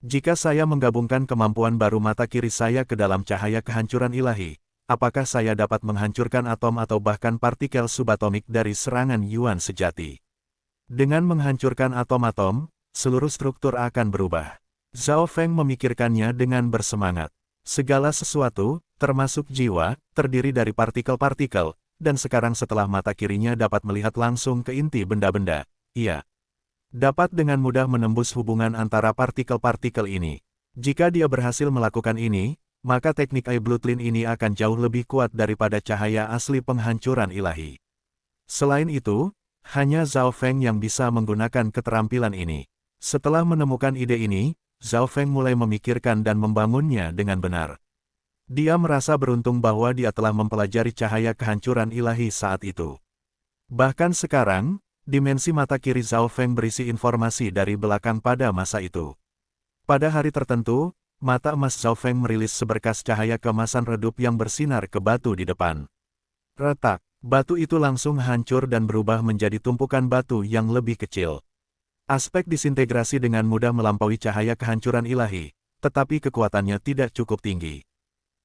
Jika saya menggabungkan kemampuan baru mata kiri saya ke dalam cahaya kehancuran ilahi, apakah saya dapat menghancurkan atom atau bahkan partikel subatomik dari serangan Yuan sejati? Dengan menghancurkan atom-atom, seluruh struktur akan berubah. Zhao Feng memikirkannya dengan bersemangat. Segala sesuatu, termasuk jiwa, terdiri dari partikel-partikel, dan sekarang setelah mata kirinya dapat melihat langsung ke inti benda-benda, ia dapat dengan mudah menembus hubungan antara partikel-partikel ini. Jika dia berhasil melakukan ini, maka teknik Eye Bloodline ini akan jauh lebih kuat daripada cahaya asli penghancuran ilahi. Selain itu, hanya Zhao Feng yang bisa menggunakan keterampilan ini. Setelah menemukan ide ini, Zhao Feng mulai memikirkan dan membangunnya dengan benar. Dia merasa beruntung bahwa dia telah mempelajari cahaya kehancuran ilahi saat itu. Bahkan sekarang, dimensi mata kiri Zhao Feng berisi informasi dari belakang pada masa itu. Pada hari tertentu, mata emas Zhao Feng merilis seberkas cahaya kemasan redup yang bersinar ke batu di depan. Retak, batu itu langsung hancur dan berubah menjadi tumpukan batu yang lebih kecil. Aspek disintegrasi dengan mudah melampaui cahaya kehancuran ilahi, tetapi kekuatannya tidak cukup tinggi.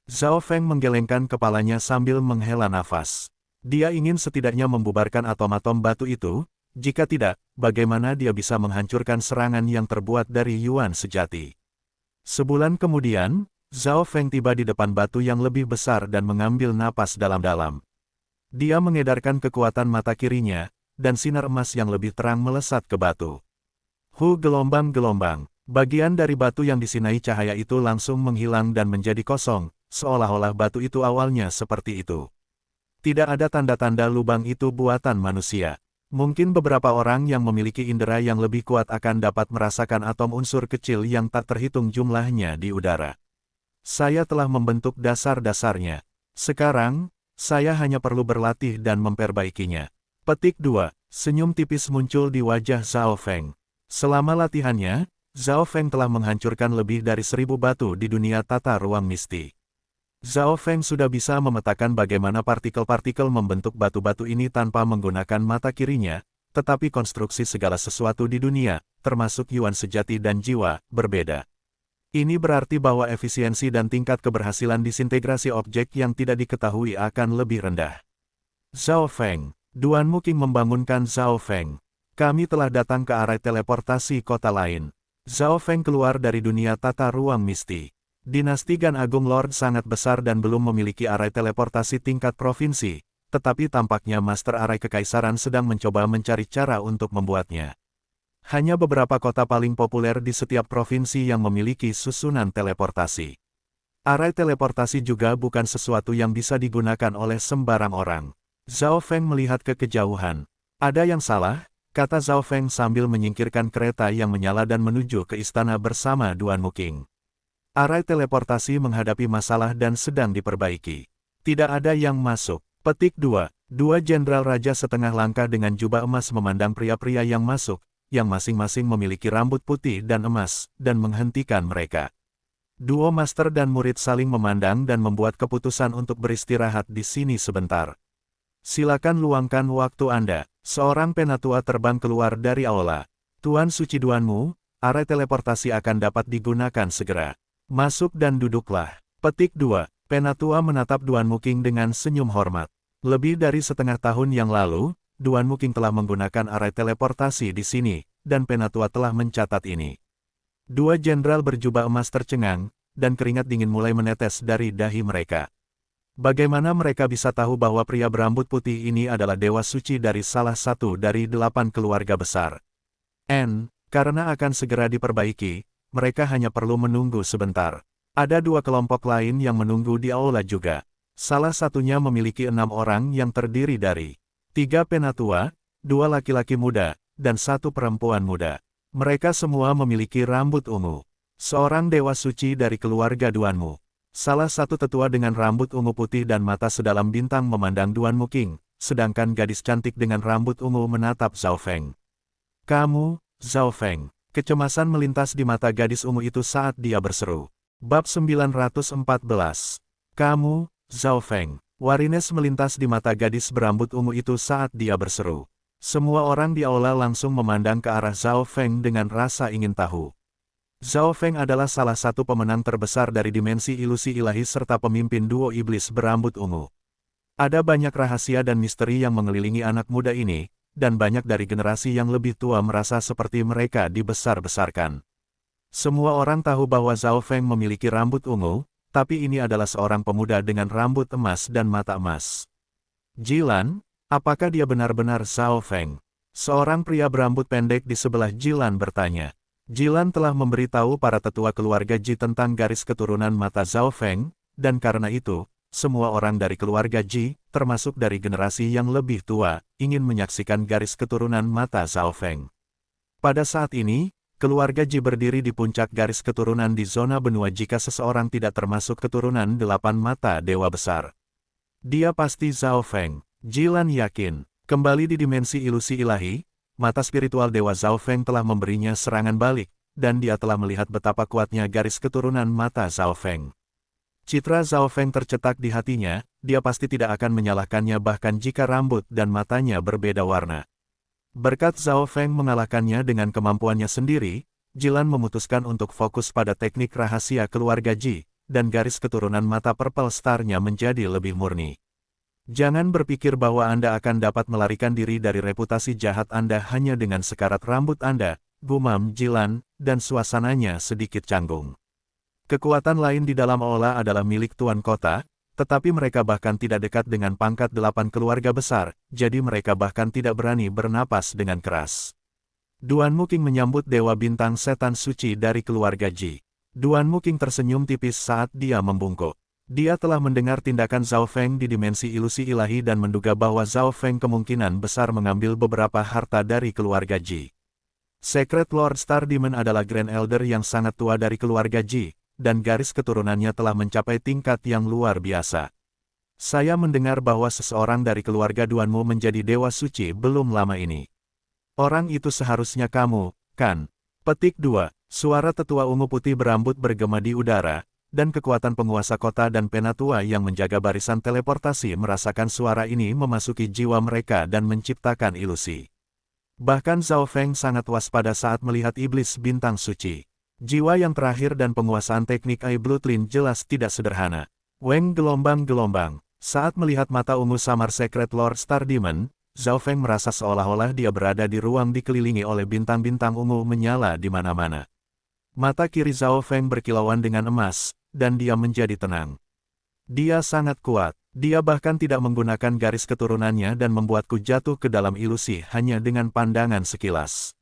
Zhao Feng menggelengkan kepalanya sambil menghela nafas. Dia ingin setidaknya membubarkan atom-atom batu itu, jika tidak, bagaimana dia bisa menghancurkan serangan yang terbuat dari Yuan sejati. Sebulan kemudian, Zhao Feng tiba di depan batu yang lebih besar dan mengambil napas dalam-dalam. Dia mengedarkan kekuatan mata kirinya, dan sinar emas yang lebih terang melesat ke batu. Gelombang-gelombang, bagian dari batu yang disinai cahaya itu langsung menghilang dan menjadi kosong, seolah-olah batu itu awalnya seperti itu. Tidak ada tanda-tanda lubang itu buatan manusia. Mungkin beberapa orang yang memiliki indera yang lebih kuat akan dapat merasakan atom unsur kecil yang tak terhitung jumlahnya di udara. Saya telah membentuk dasar-dasarnya. Sekarang, saya hanya perlu berlatih dan memperbaikinya. Petik 2. Senyum tipis muncul di wajah Zhao Feng. Selama latihannya, Zhao Feng telah menghancurkan lebih dari 1000 batu di dunia tata ruang misti. Zhao Feng sudah bisa memetakan bagaimana partikel-partikel membentuk batu-batu ini tanpa menggunakan mata kirinya, tetapi konstruksi segala sesuatu di dunia, termasuk Yuan sejati dan jiwa, berbeda. Ini berarti bahwa efisiensi dan tingkat keberhasilan disintegrasi objek yang tidak diketahui akan lebih rendah. Zhao Feng, Duan Muking membangunkan Zhao Feng. Kami telah datang ke area teleportasi kota lain. Zhao Feng keluar dari dunia tata ruang misti. Dinasti Gan Agung Lord sangat besar dan belum memiliki area teleportasi tingkat provinsi, tetapi tampaknya Master Area Kekaisaran sedang mencoba mencari cara untuk membuatnya. Hanya beberapa kota paling populer di setiap provinsi yang memiliki susunan teleportasi. Area teleportasi juga bukan sesuatu yang bisa digunakan oleh sembarang orang. Zhao Feng melihat ke kejauhan. Ada yang salah, kata Zhao Feng sambil menyingkirkan kereta yang menyala dan menuju ke istana bersama Duan Muking. Area teleportasi menghadapi masalah dan sedang diperbaiki. Tidak ada yang masuk. Petik 2. Dua jenderal raja setengah langkah dengan jubah emas memandang pria-pria yang masuk, yang masing-masing memiliki rambut putih dan emas, dan menghentikan mereka. Duo master dan murid saling memandang dan membuat keputusan untuk beristirahat di sini sebentar. Silakan luangkan waktu Anda. Seorang penatua terbang keluar dari aula. Tuan Suci Duanmu, area teleportasi akan dapat digunakan segera. Masuk dan duduklah. Petik 2. Penatua menatap Duan Muking dengan senyum hormat. Lebih dari setengah tahun yang lalu, Duan Muking telah menggunakan area teleportasi di sini, dan penatua telah mencatat ini. Dua jenderal berjubah emas tercengang, dan keringat dingin mulai menetes dari dahi mereka. Bagaimana mereka bisa tahu bahwa pria berambut putih ini adalah dewa suci dari salah satu dari 8 keluarga besar? Karena akan segera diperbaiki, mereka hanya perlu menunggu sebentar. Ada dua kelompok lain yang menunggu di aula juga. Salah satunya memiliki 6 orang yang terdiri dari 3 penatua, 2 laki-laki muda, dan 1 perempuan muda. Mereka semua memiliki rambut ungu. Seorang dewa suci dari keluarga Duanmu. Salah satu tetua dengan rambut ungu putih dan mata sedalam bintang memandang Duanmu King, sedangkan gadis cantik dengan rambut ungu menatap Zhao Feng. Kamu, Zhao Feng. Kecemasan melintas di mata gadis ungu itu saat dia berseru. Bab 914. Kamu, Zhao Feng. Warines melintas di mata gadis berambut ungu itu saat dia berseru. Semua orang di aula langsung memandang ke arah Zhao Feng dengan rasa ingin tahu. Zhao Feng adalah salah satu pemenang terbesar dari dimensi ilusi ilahi serta pemimpin duo iblis berambut ungu. Ada banyak rahasia dan misteri yang mengelilingi anak muda ini, dan banyak dari generasi yang lebih tua merasa seperti mereka dibesar-besarkan. Semua orang tahu bahwa Zhao Feng memiliki rambut ungu, tapi ini adalah seorang pemuda dengan rambut emas dan mata emas. Jilan, apakah dia benar-benar Zhao Feng? Seorang pria berambut pendek di sebelah Jilan bertanya. Jilan telah memberitahu para tetua keluarga Ji tentang garis keturunan mata Zhao Feng, dan karena itu, semua orang dari keluarga Ji, termasuk dari generasi yang lebih tua, ingin menyaksikan garis keturunan mata Zhao Feng. Pada saat ini, keluarga Ji berdiri di puncak garis keturunan di zona benua jika seseorang tidak termasuk keturunan 8 mata dewa besar. Dia pasti Zhao Feng. Jilan yakin. Kembali di dimensi ilusi ilahi, mata spiritual dewa Zhao Feng telah memberinya serangan balik, dan dia telah melihat betapa kuatnya garis keturunan mata Zhao Feng. Citra Zhao Feng tercetak di hatinya, dia pasti tidak akan menyalahkannya bahkan jika rambut dan matanya berbeda warna. Berkat Zhao Feng mengalahkannya dengan kemampuannya sendiri, Jilan memutuskan untuk fokus pada teknik rahasia keluarga Ji, dan garis keturunan mata Purple Star-nya menjadi lebih murni. Jangan berpikir bahwa Anda akan dapat melarikan diri dari reputasi jahat Anda hanya dengan sekarat rambut Anda, gumam Jilan, dan suasananya sedikit canggung. Kekuatan lain di dalam aula adalah milik Tuan Kota, tetapi mereka bahkan tidak dekat dengan pangkat 8 keluarga besar, jadi mereka bahkan tidak berani bernapas dengan keras. Duanmu King menyambut Dewa Bintang Setan Suci dari keluarga Ji. Duanmu King tersenyum tipis saat dia membungkuk. Dia telah mendengar tindakan Zhao Feng di dimensi ilusi ilahi dan menduga bahwa Zhao Feng kemungkinan besar mengambil beberapa harta dari keluarga Ji. Secret Lord Star Demon adalah Grand Elder yang sangat tua dari keluarga Ji, dan garis keturunannya telah mencapai tingkat yang luar biasa. Saya mendengar bahwa seseorang dari keluarga Duanmu menjadi dewa suci belum lama ini. Orang itu seharusnya kamu, kan? Petik 2. Suara tetua ungu putih berambut bergema di udara, dan kekuatan penguasa kota dan penatua yang menjaga barisan teleportasi merasakan suara ini memasuki jiwa mereka dan menciptakan ilusi. Bahkan Zhao Feng sangat waspada saat melihat iblis bintang suci. Jiwa yang terakhir dan penguasaan teknik Eye Bloodline jelas tidak sederhana. Weng gelombang-gelombang. Saat melihat mata ungu samar Secret Lord Star Demon, Zhao Feng merasa seolah-olah dia berada di ruang dikelilingi oleh bintang-bintang ungu menyala di mana-mana. Mata kiri Zhao Feng berkilauan dengan emas, dan dia menjadi tenang. Dia sangat kuat. Dia bahkan tidak menggunakan garis keturunannya dan membuatku jatuh ke dalam ilusi hanya dengan pandangan sekilas.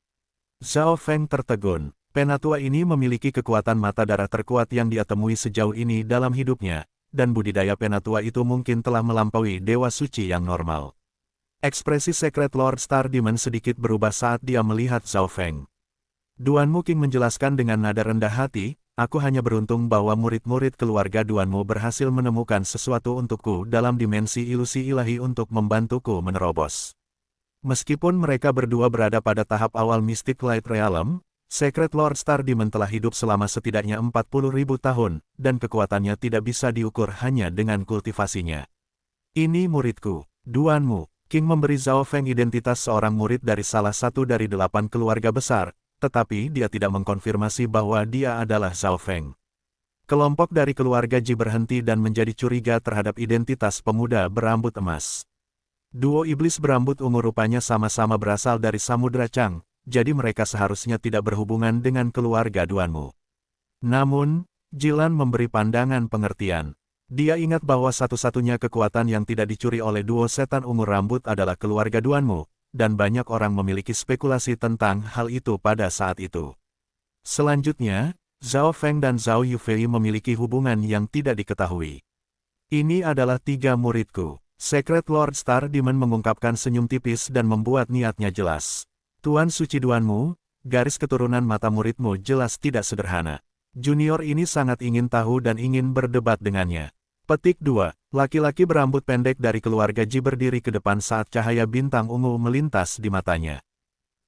Zhao Feng tertegun. Penatua ini memiliki kekuatan mata darah terkuat yang dia temui sejauh ini dalam hidupnya, dan budidaya penatua itu mungkin telah melampaui dewa suci yang normal. Ekspresi Secret Lord Star Demon sedikit berubah saat dia melihat Zhao Feng. Duanmu King menjelaskan dengan nada rendah hati, aku hanya beruntung bahwa murid-murid keluarga Duanmu berhasil menemukan sesuatu untukku dalam dimensi ilusi ilahi untuk membantuku menerobos. Meskipun mereka berdua berada pada tahap awal Mystic Light Realm, Secret Lord Star Demon telah hidup selama setidaknya 40.000 tahun, dan kekuatannya tidak bisa diukur hanya dengan kultivasinya. Ini muridku, Duanmu. King memberi Zhao Feng identitas seorang murid dari salah satu dari 8 keluarga besar, tetapi dia tidak mengkonfirmasi bahwa dia adalah Zhao Feng. Kelompok dari keluarga Ji berhenti dan menjadi curiga terhadap identitas pemuda berambut emas. Duo iblis berambut ungu rupanya sama-sama berasal dari Samudra Chang, jadi mereka seharusnya tidak berhubungan dengan keluarga Duanmu. Namun, Jilan memberi pandangan pengertian. Dia ingat bahwa satu-satunya kekuatan yang tidak dicuri oleh duo setan ungu rambut adalah keluarga Duanmu, dan banyak orang memiliki spekulasi tentang hal itu pada saat itu. Selanjutnya, Zhao Feng dan Zhao Yufei memiliki hubungan yang tidak diketahui. Ini adalah 3 muridku. Secret Lord Star Demon mengungkapkan senyum tipis dan membuat niatnya jelas. Tuan Suci Duanmu, garis keturunan mata muridmu jelas tidak sederhana. Junior ini sangat ingin tahu dan ingin berdebat dengannya. Petik 2. Laki-laki berambut pendek dari keluarga Ji berdiri ke depan saat cahaya bintang ungu melintas di matanya.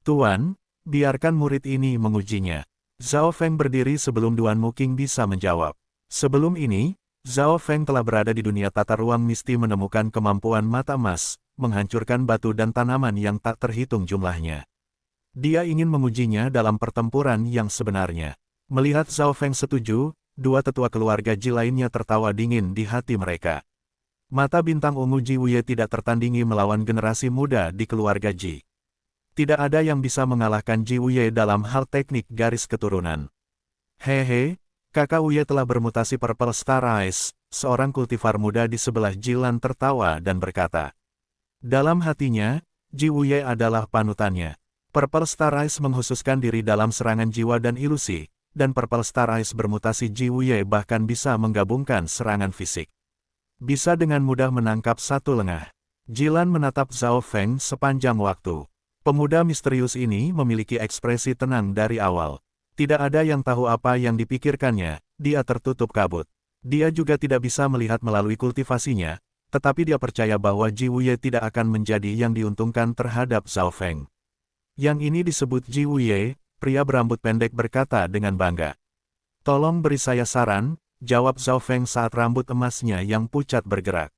Tuan, biarkan murid ini mengujinya. Zhao Feng berdiri sebelum Duanmu King bisa menjawab. Sebelum ini, Zhao Feng telah berada di dunia tata ruang misti menemukan kemampuan mata emas, menghancurkan batu dan tanaman yang tak terhitung jumlahnya. Dia ingin mengujinya dalam pertempuran yang sebenarnya. Melihat Zhao Feng setuju, 2 tetua keluarga Ji lainnya tertawa dingin di hati mereka. Mata bintang ungu Ji Wuye tidak tertandingi melawan generasi muda di keluarga Ji. Tidak ada yang bisa mengalahkan Ji Wuye dalam hal teknik garis keturunan. Hehe, kakak Wuye telah bermutasi Purple Star Eyes, seorang kultivar muda di sebelah Jilan tertawa dan berkata. Dalam hatinya, Ji Wuye adalah panutannya. Purple Star Eyes menghususkan diri dalam serangan jiwa dan ilusi, dan Purple Star Eyes bermutasi Ji Wuye bahkan bisa menggabungkan serangan fisik. Bisa dengan mudah menangkap satu lengah. Jilan menatap Zhao Feng sepanjang waktu. Pemuda misterius ini memiliki ekspresi tenang dari awal. Tidak ada yang tahu apa yang dipikirkannya, dia tertutup kabut. Dia juga tidak bisa melihat melalui kultivasinya, tetapi dia percaya bahwa Ji Wuye tidak akan menjadi yang diuntungkan terhadap Zhao Feng. Yang ini disebut Ji Wuye, pria berambut pendek berkata dengan bangga. Tolong beri saya saran, jawab Zhao Feng saat rambut emasnya yang pucat bergerak.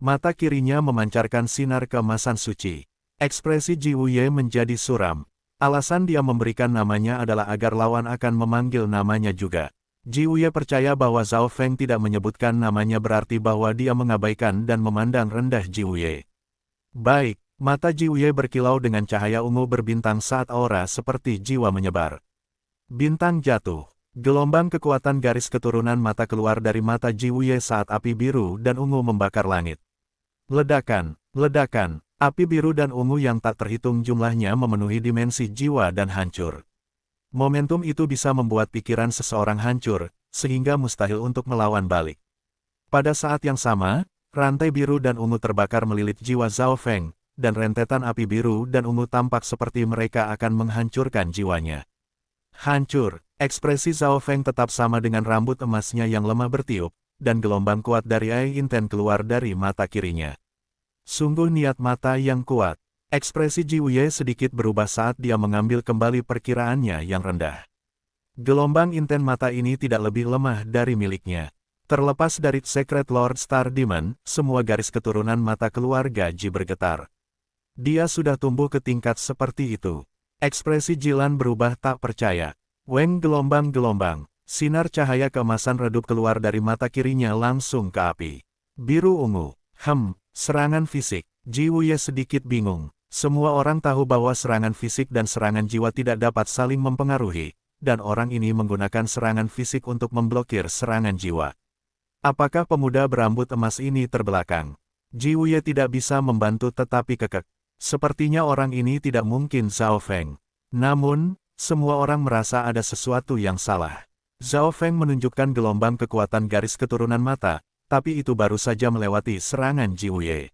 Mata kirinya memancarkan sinar keemasan suci. Ekspresi Ji Wuye menjadi suram. Alasan dia memberikan namanya adalah agar lawan akan memanggil namanya juga. Ji Wuye percaya bahwa Zhao Feng tidak menyebutkan namanya berarti bahwa dia mengabaikan dan memandang rendah Ji Wuye. Baik. Mata Ji Wuye berkilau dengan cahaya ungu berbintang saat aura seperti jiwa menyebar. Bintang jatuh. Gelombang kekuatan garis keturunan mata keluar dari mata Ji Wuye saat api biru dan ungu membakar langit. Ledakan, ledakan, api biru dan ungu yang tak terhitung jumlahnya memenuhi dimensi jiwa dan hancur. Momentum itu bisa membuat pikiran seseorang hancur, sehingga mustahil untuk melawan balik. Pada saat yang sama, rantai biru dan ungu terbakar melilit jiwa Zhao Feng, dan rentetan api biru dan ungu tampak seperti mereka akan menghancurkan jiwanya. Hancur, ekspresi Zhao Feng tetap sama dengan rambut emasnya yang lemah bertiup, dan gelombang kuat dari air inten keluar dari mata kirinya. Sungguh niat mata yang kuat. Ekspresi Ji Wuye sedikit berubah saat dia mengambil kembali perkiraannya yang rendah. Gelombang inten mata ini tidak lebih lemah dari miliknya. Terlepas dari Secret Lord Star Demon, semua garis keturunan mata keluarga Ji bergetar. Dia sudah tumbuh ke tingkat seperti itu. Ekspresi Jilan berubah tak percaya. Weng gelombang-gelombang. Sinar cahaya keemasan redup keluar dari mata kirinya langsung ke api. Biru ungu. Serangan fisik. Ji Wuye sedikit bingung. Semua orang tahu bahwa serangan fisik dan serangan jiwa tidak dapat saling mempengaruhi, dan orang ini menggunakan serangan fisik untuk memblokir serangan jiwa. Apakah pemuda berambut emas ini terbelakang? Ji Wuye tidak bisa membantu tetapi kekeh. Sepertinya orang ini tidak mungkin Zhao Feng. Namun, semua orang merasa ada sesuatu yang salah. Zhao Feng menunjukkan gelombang kekuatan garis keturunan mata, tapi itu baru saja melewati serangan Ji Wuye.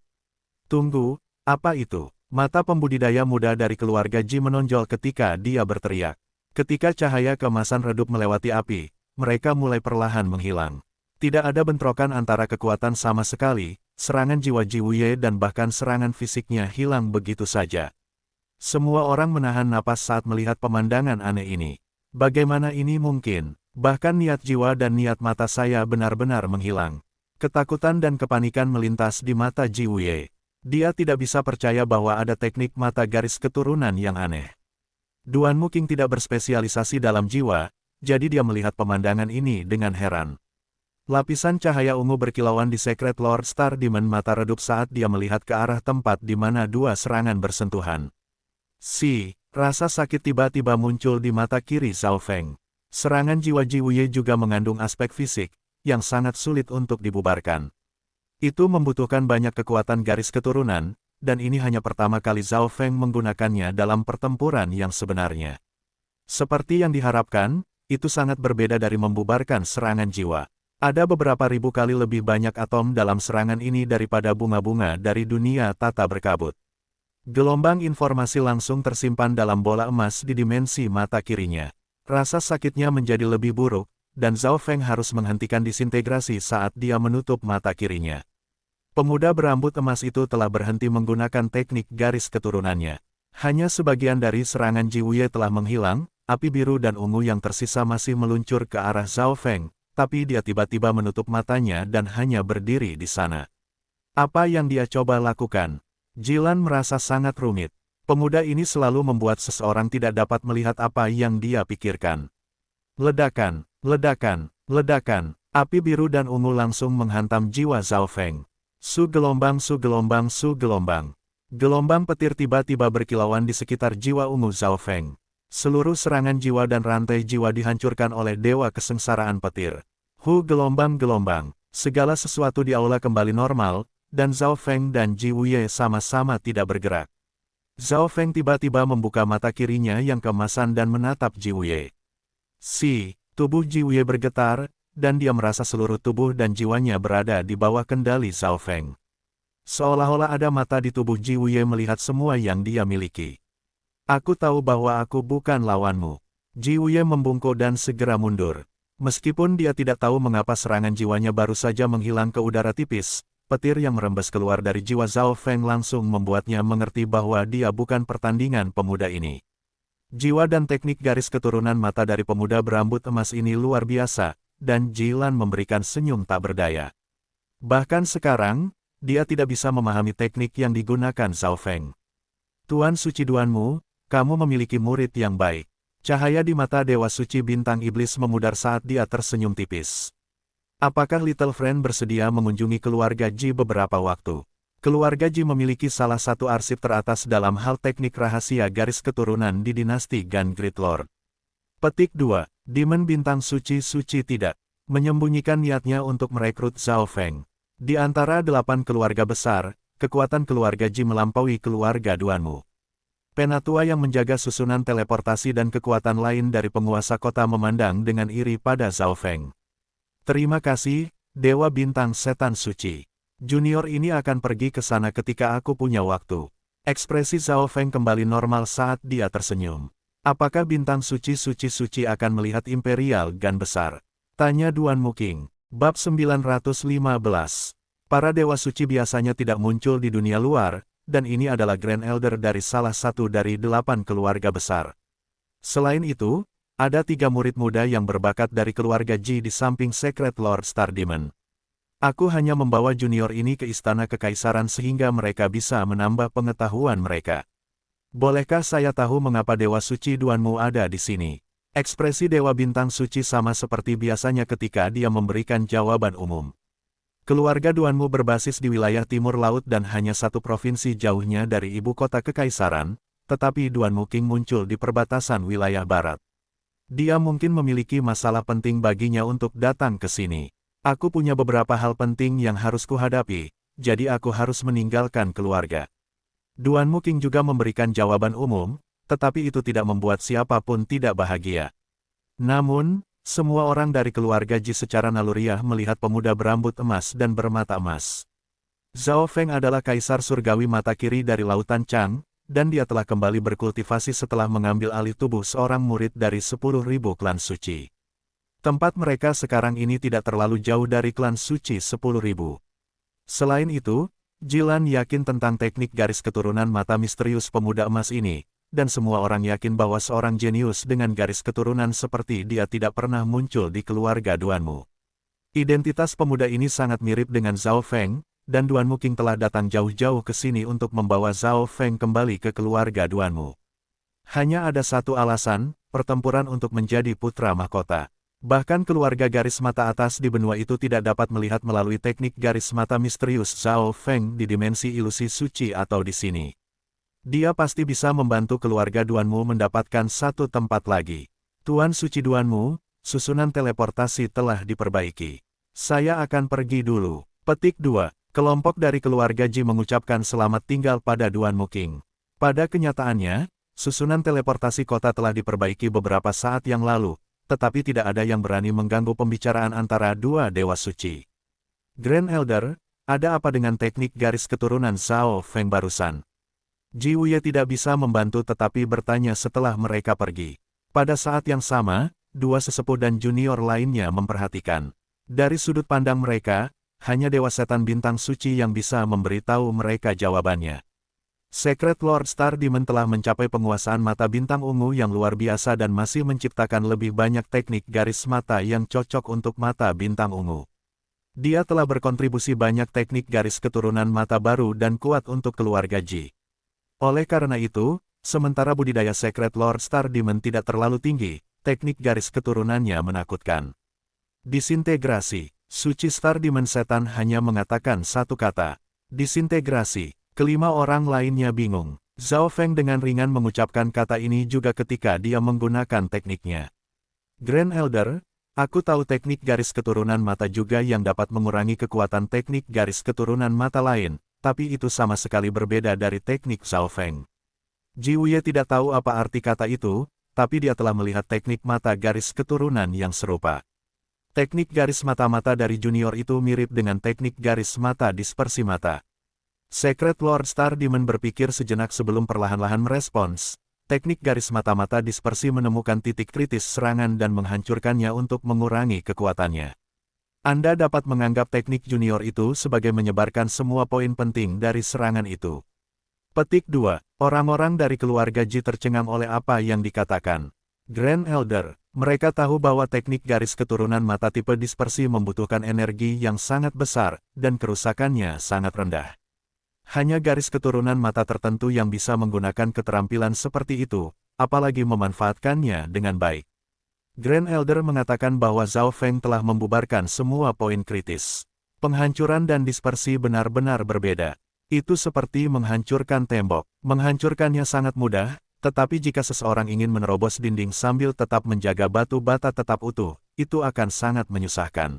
Tunggu, apa itu? Mata pembudidaya muda dari keluarga Ji menonjol ketika dia berteriak. Ketika cahaya keemasan redup melewati api, mereka mulai perlahan menghilang. Tidak ada bentrokan antara kekuatan sama sekali. Serangan jiwa Ji Wuye dan bahkan serangan fisiknya hilang begitu saja. Semua orang menahan napas saat melihat pemandangan aneh ini. Bagaimana ini mungkin? Bahkan niat jiwa dan niat mata saya benar-benar menghilang. Ketakutan dan kepanikan melintas di mata Ji Wuye. Dia tidak bisa percaya bahwa ada teknik mata garis keturunan yang aneh. Duanmu King tidak berspesialisasi dalam jiwa, jadi dia melihat pemandangan ini dengan heran. Lapisan cahaya ungu berkilauan di Secret Lord Star Demon mata redup saat dia melihat ke arah tempat di mana 2 serangan bersentuhan. Rasa sakit tiba-tiba muncul di mata kiri Zhao Feng. Serangan jiwa Ji Wuye juga mengandung aspek fisik, yang sangat sulit untuk dibubarkan. Itu membutuhkan banyak kekuatan garis keturunan, dan ini hanya pertama kali Zhao Feng menggunakannya dalam pertempuran yang sebenarnya. Seperti yang diharapkan, itu sangat berbeda dari membubarkan serangan jiwa. Ada beberapa ribu kali lebih banyak atom dalam serangan ini daripada bunga-bunga dari dunia tata berkabut. Gelombang informasi langsung tersimpan dalam bola emas di dimensi mata kirinya. Rasa sakitnya menjadi lebih buruk, dan Zhao Feng harus menghentikan disintegrasi saat dia menutup mata kirinya. Pemuda berambut emas itu telah berhenti menggunakan teknik garis keturunannya. Hanya sebagian dari serangan Ji Wuye telah menghilang, api biru dan ungu yang tersisa masih meluncur ke arah Zhao Feng. Tapi dia tiba-tiba menutup matanya dan hanya berdiri di sana. Apa yang dia coba lakukan? Jilan merasa sangat rumit. Pemuda ini selalu membuat seseorang tidak dapat melihat apa yang dia pikirkan. Ledakan, ledakan, ledakan. Api biru dan ungu langsung menghantam jiwa Zhao Feng. Su gelombang, su gelombang, su gelombang. Gelombang petir tiba-tiba berkilauan di sekitar jiwa ungu Zhao Feng. Seluruh serangan jiwa dan rantai jiwa dihancurkan oleh dewa kesengsaraan petir. Gelombang-gelombang. Segala sesuatu di aula kembali normal, dan Zhao Feng dan Ji Wuye sama-sama tidak bergerak. Zhao Feng tiba-tiba membuka mata kirinya yang keemasan dan menatap Ji Wuye. Tubuh Ji Wuye bergetar, dan dia merasa seluruh tubuh dan jiwanya berada di bawah kendali Zhao Feng. Seolah-olah ada mata di tubuh Ji Wuye melihat semua yang dia miliki. Aku tahu bahwa aku bukan lawanmu. Ji Wuye membungkuk dan segera mundur. Meskipun dia tidak tahu mengapa serangan jiwanya baru saja menghilang ke udara tipis, petir yang merembes keluar dari jiwa Zhao Feng langsung membuatnya mengerti bahwa dia bukan pertandingan pemuda ini. Jiwa dan teknik garis keturunan mata dari pemuda berambut emas ini luar biasa, dan Jilan memberikan senyum tak berdaya. Bahkan sekarang, dia tidak bisa memahami teknik yang digunakan Zhao Feng. Tuan Suci Duanmu, kamu memiliki murid yang baik. Cahaya di mata Dewa Suci Bintang Iblis memudar saat dia tersenyum tipis. Apakah Little Friend bersedia mengunjungi keluarga Ji beberapa waktu? Keluarga Ji memiliki salah satu arsip teratas dalam hal teknik rahasia garis keturunan di dinasti Gan Great Lord. Petik 2. Demon Bintang Suci tidak menyembunyikan niatnya untuk merekrut Zhao Feng. Di antara 8 keluarga besar, kekuatan keluarga Ji melampaui keluarga Duanmu. Penatua yang menjaga susunan teleportasi dan kekuatan lain dari penguasa kota memandang dengan iri pada Zhao Feng. Terima kasih, Dewa Bintang Setan Suci. Junior ini akan pergi ke sana ketika aku punya waktu. Ekspresi Zhao Feng kembali normal saat dia tersenyum. Apakah Bintang Suci akan melihat Imperial Gan besar? Tanya Duanmu King. Bab 915. Para Dewa Suci biasanya tidak muncul di dunia luar, dan ini adalah Grand Elder dari salah satu dari 8 keluarga besar. Selain itu, ada 3 murid muda yang berbakat dari keluarga Ji di samping Secret Lord Star Demon. Aku hanya membawa junior ini ke istana kekaisaran sehingga mereka bisa menambah pengetahuan mereka. Bolehkah saya tahu mengapa Dewa Suci Duanmu ada di sini? Ekspresi Dewa Bintang Suci sama seperti biasanya ketika dia memberikan jawaban umum. Keluarga Duanmu berbasis di wilayah timur laut dan hanya satu provinsi jauhnya dari ibu kota kekaisaran, tetapi Duanmu King muncul di perbatasan wilayah barat. Dia mungkin memiliki masalah penting baginya untuk datang ke sini. Aku punya beberapa hal penting yang harus kuhadapi, jadi aku harus meninggalkan keluarga. Duanmu King juga memberikan jawaban umum, tetapi itu tidak membuat siapapun tidak bahagia. Namun, semua orang dari keluarga Ji secara naluriah melihat pemuda berambut emas dan bermata emas. Zhao Feng adalah kaisar surgawi mata kiri dari Lautan Chang, dan dia telah kembali berkultivasi setelah mengambil alih tubuh seorang murid dari 10.000 klan suci. Tempat mereka sekarang ini tidak terlalu jauh dari klan suci 10.000. Selain itu, Jilan yakin tentang teknik garis keturunan mata misterius pemuda emas ini, dan semua orang yakin bahwa seorang jenius dengan garis keturunan seperti dia tidak pernah muncul di keluarga Duanmu. Identitas pemuda ini sangat mirip dengan Zhao Feng, dan Duanmu King telah datang jauh-jauh ke sini untuk membawa Zhao Feng kembali ke keluarga Duanmu. Hanya ada satu alasan, pertempuran untuk menjadi putra mahkota. Bahkan keluarga garis mata atas di benua itu tidak dapat melihat melalui teknik garis mata misterius Zhao Feng di dimensi ilusi suci atau di sini. Dia pasti bisa membantu keluarga Duanmu mendapatkan satu tempat lagi. Tuan Suci Duanmu, susunan teleportasi telah diperbaiki. Saya akan pergi dulu. Petik 2. Kelompok dari keluarga Ji mengucapkan selamat tinggal pada Duan Muking. Pada kenyataannya, susunan teleportasi kota telah diperbaiki beberapa saat yang lalu, tetapi tidak ada yang berani mengganggu pembicaraan antara dua dewa suci. Grand Elder, ada apa dengan teknik garis keturunan Zhao Feng barusan? Ji Wuye tidak bisa membantu tetapi bertanya setelah mereka pergi. Pada saat yang sama, dua sesepuh dan junior lainnya memperhatikan. Dari sudut pandang mereka, hanya Dewa Setan Bintang Suci yang bisa memberitahu mereka jawabannya. Secret Lord Star Demon telah mencapai penguasaan mata bintang ungu yang luar biasa dan masih menciptakan lebih banyak teknik garis mata yang cocok untuk mata bintang ungu. Dia telah berkontribusi banyak teknik garis keturunan mata baru dan kuat untuk keluarga Ji. Oleh karena itu, sementara budidaya Secret Lord Star Demon tidak terlalu tinggi, teknik garis keturunannya menakutkan. Disintegrasi. Suci Star Demon Setan hanya mengatakan satu kata. Disintegrasi. Kelima orang lainnya bingung. Zhao Feng dengan ringan mengucapkan kata ini juga ketika dia menggunakan tekniknya. Grand Elder, aku tahu teknik garis keturunan mata juga yang dapat mengurangi kekuatan teknik garis keturunan mata lain, tapi itu sama sekali berbeda dari teknik Zhao Feng. Ji Wuye tidak tahu apa arti kata itu, tapi dia telah melihat teknik mata garis keturunan yang serupa. Teknik garis mata-mata dari junior itu mirip dengan teknik garis mata dispersi mata. Secret Lord Star Demon berpikir sejenak sebelum perlahan-lahan merespons. Teknik garis mata-mata dispersi menemukan titik kritis serangan dan menghancurkannya untuk mengurangi kekuatannya. Anda dapat menganggap teknik junior itu sebagai menyebarkan semua poin penting dari serangan itu. Petik 2. Orang-orang dari keluarga Ji tercengang oleh apa yang dikatakan. Grand Elder, mereka tahu bahwa teknik garis keturunan mata tipe dispersi membutuhkan energi yang sangat besar, dan kerusakannya sangat rendah. Hanya garis keturunan mata tertentu yang bisa menggunakan keterampilan seperti itu, apalagi memanfaatkannya dengan baik. Grand Elder mengatakan bahwa Zhao Feng telah membubarkan semua poin kritis. Penghancuran dan dispersi benar-benar berbeda. Itu seperti menghancurkan tembok. Menghancurkannya sangat mudah, tetapi jika seseorang ingin menerobos dinding sambil tetap menjaga batu bata tetap utuh, itu akan sangat menyusahkan.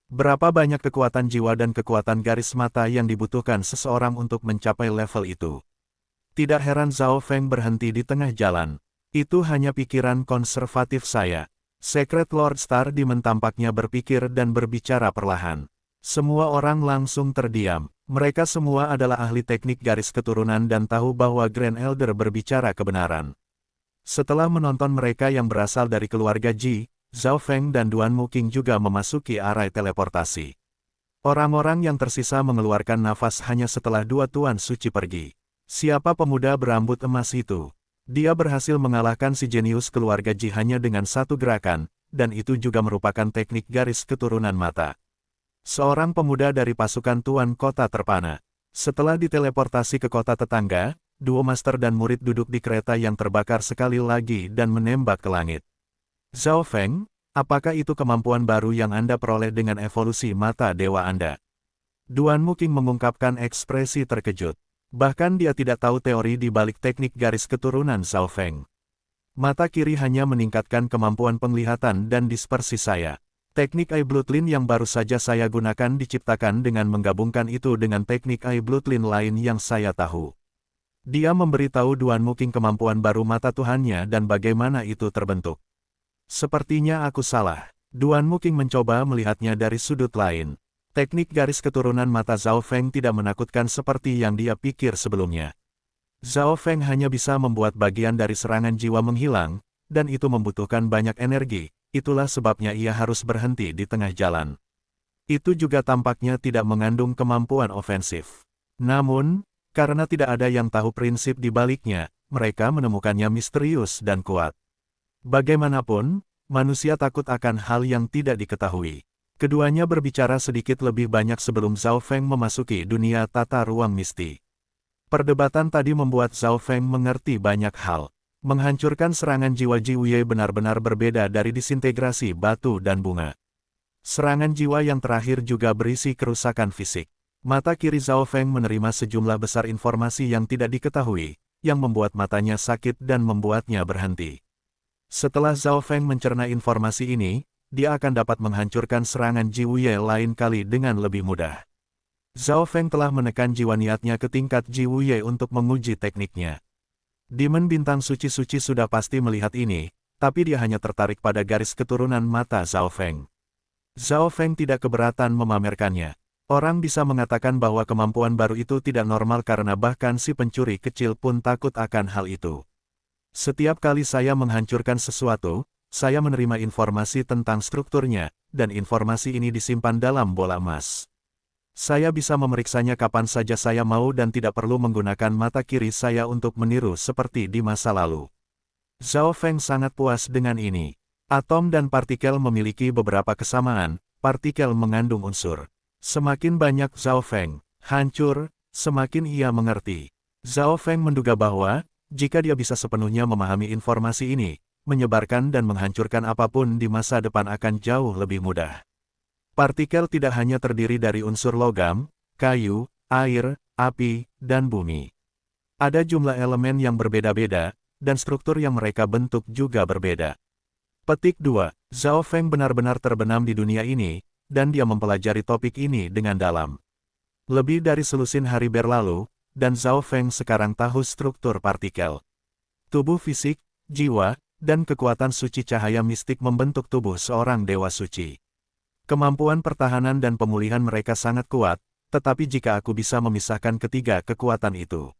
Berapa banyak kekuatan jiwa dan kekuatan garis mata yang dibutuhkan seseorang untuk mencapai level itu? Tidak heran Zhao Feng berhenti di tengah jalan. Itu hanya pikiran konservatif saya. Secret Lord Star Demon tampaknya berpikir dan berbicara perlahan. Semua orang langsung terdiam. Mereka semua adalah ahli teknik garis keturunan dan tahu bahwa Grand Elder berbicara kebenaran. Setelah menonton mereka yang berasal dari keluarga Ji, Zhao Feng dan Duan Muking juga memasuki area teleportasi. Orang-orang yang tersisa mengeluarkan nafas hanya setelah dua tuan suci pergi. Siapa pemuda berambut emas itu? Dia berhasil mengalahkan si jenius keluarga Ji hanya dengan satu gerakan, dan itu juga merupakan teknik garis keturunan mata. Seorang pemuda dari pasukan Tuan Kota terpana. Setelah diteleportasi ke kota tetangga, duo master dan murid duduk di kereta yang terbakar sekali lagi dan menembak ke langit. Zhao Feng, apakah itu kemampuan baru yang Anda peroleh dengan evolusi mata dewa Anda? Duan Muking mengungkapkan ekspresi terkejut. Bahkan dia tidak tahu teori di balik teknik garis keturunan Zhao Feng. Mata kiri hanya meningkatkan kemampuan penglihatan dan dispersi saya. Teknik Eye Bloodline yang baru saja saya gunakan diciptakan dengan menggabungkan itu dengan teknik Eye Bloodline lain yang saya tahu. Dia memberitahu Duan Muking kemampuan baru mata Tuhannya dan bagaimana itu terbentuk. Sepertinya aku salah. Duan Muking mencoba melihatnya dari sudut lain. Teknik garis keturunan mata Zhao Feng tidak menakutkan seperti yang dia pikir sebelumnya. Zhao Feng hanya bisa membuat bagian dari serangan jiwa menghilang, dan itu membutuhkan banyak energi. Itulah sebabnya ia harus berhenti di tengah jalan. Itu juga tampaknya tidak mengandung kemampuan ofensif. Namun, karena tidak ada yang tahu prinsip di baliknya, mereka menemukannya misterius dan kuat. Bagaimanapun, manusia takut akan hal yang tidak diketahui. Keduanya berbicara sedikit lebih banyak sebelum Zhao Feng memasuki dunia tata ruang misti. Perdebatan tadi membuat Zhao Feng mengerti banyak hal. Menghancurkan serangan jiwa Ji Wuye benar-benar berbeda dari disintegrasi batu dan bunga. Serangan jiwa yang terakhir juga berisi kerusakan fisik. Mata kiri Zhao Feng menerima sejumlah besar informasi yang tidak diketahui, yang membuat matanya sakit dan membuatnya berhenti. Setelah Zhao Feng mencerna informasi ini, dia akan dapat menghancurkan serangan Ji Wuye lain kali dengan lebih mudah. Zhao Feng telah menekan jiwa niatnya ke tingkat Ji Wuye untuk menguji tekniknya. Demon bintang suci-suci sudah pasti melihat ini, tapi dia hanya tertarik pada garis keturunan mata Zhao Feng. Zhao Feng tidak keberatan memamerkannya. Orang bisa mengatakan bahwa kemampuan baru itu tidak normal karena bahkan si pencuri kecil pun takut akan hal itu. Setiap kali saya menghancurkan sesuatu, saya menerima informasi tentang strukturnya, dan informasi ini disimpan dalam bola emas. Saya bisa memeriksanya kapan saja saya mau dan tidak perlu menggunakan mata kiri saya untuk meniru seperti di masa lalu. Zhao Feng sangat puas dengan ini. Atom dan partikel memiliki beberapa kesamaan, partikel mengandung unsur. Semakin banyak Zhao Feng hancur, semakin ia mengerti. Zhao Feng menduga bahwa, jika dia bisa sepenuhnya memahami informasi ini, menyebarkan dan menghancurkan apapun di masa depan akan jauh lebih mudah. Partikel tidak hanya terdiri dari unsur logam, kayu, air, api, dan bumi. Ada jumlah elemen yang berbeda-beda, dan struktur yang mereka bentuk juga berbeda. Petik 2. Zhao Feng benar-benar terbenam di dunia ini, dan dia mempelajari topik ini dengan dalam. Lebih dari selusin hari berlalu, dan Zhao Feng sekarang tahu struktur partikel. Tubuh fisik, jiwa, dan kekuatan suci cahaya mistik membentuk tubuh seorang dewa suci. Kemampuan pertahanan dan pemulihan mereka sangat kuat, tetapi jika aku bisa memisahkan ketiga kekuatan itu.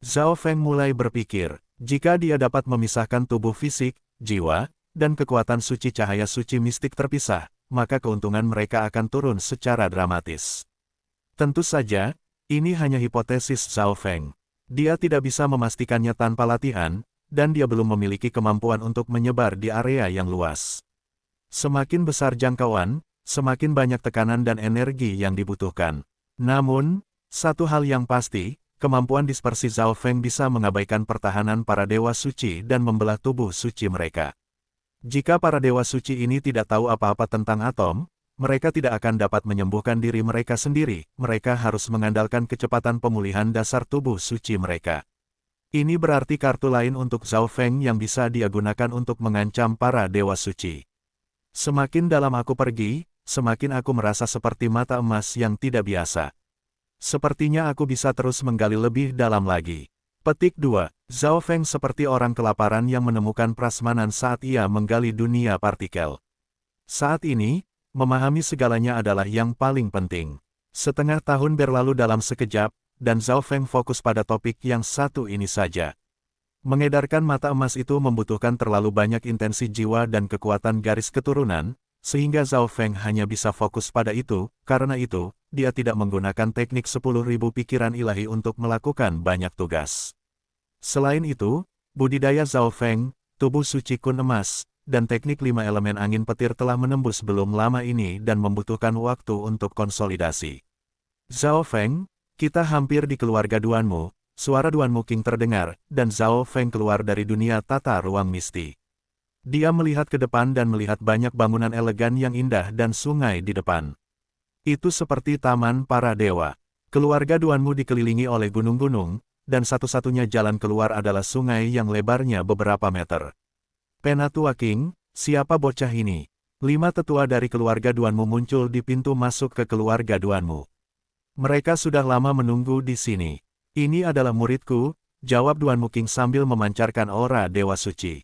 Zhao Feng mulai berpikir, jika dia dapat memisahkan tubuh fisik, jiwa, dan kekuatan suci cahaya suci mistik terpisah, maka keuntungan mereka akan turun secara dramatis. Tentu saja, ini hanya hipotesis Zhao Feng. Dia tidak bisa memastikannya tanpa latihan, dan dia belum memiliki kemampuan untuk menyebar di area yang luas. Semakin besar jangkauan, semakin banyak tekanan dan energi yang dibutuhkan. Namun, satu hal yang pasti, kemampuan dispersi Zhao Feng bisa mengabaikan pertahanan para dewa suci dan membelah tubuh suci mereka. Jika para dewa suci ini tidak tahu apa-apa tentang atom, mereka tidak akan dapat menyembuhkan diri mereka sendiri, mereka harus mengandalkan kecepatan pemulihan dasar tubuh suci mereka. Ini berarti kartu lain untuk Zhao Feng yang bisa dia gunakan untuk mengancam para dewa suci. Semakin dalam aku pergi, semakin aku merasa seperti mata emas yang tidak biasa. Sepertinya aku bisa terus menggali lebih dalam lagi. Petik 2. Zhao Feng seperti orang kelaparan yang menemukan prasmanan saat ia menggali dunia partikel. Saat ini, memahami segalanya adalah yang paling penting. Setengah tahun berlalu dalam sekejap, dan Zhao Feng fokus pada topik yang satu ini saja. Mengedarkan mata emas itu membutuhkan terlalu banyak intensi jiwa dan kekuatan garis keturunan, sehingga Zhao Feng hanya bisa fokus pada itu, karena itu, dia tidak menggunakan teknik 10.000 pikiran ilahi untuk melakukan banyak tugas. Selain itu, budidaya Zhao Feng, tubuh suci kun emas, dan teknik 5 elemen angin petir telah menembus belum lama ini dan membutuhkan waktu untuk konsolidasi. Zhao Feng, kita hampir di keluarga Duanmu, suara Duanmu King terdengar, dan Zhao Feng keluar dari dunia tata ruang misti. Dia melihat ke depan dan melihat banyak bangunan elegan yang indah dan sungai di depan. Itu seperti taman para dewa. Keluarga Duanmu dikelilingi oleh gunung-gunung, dan satu-satunya jalan keluar adalah sungai yang lebarnya beberapa meter. Penatua King, siapa bocah ini? 5 tetua dari keluarga Duanmu muncul di pintu masuk ke keluarga Duanmu. Mereka sudah lama menunggu di sini. Ini adalah muridku, jawab Duanmu King sambil memancarkan aura dewa suci.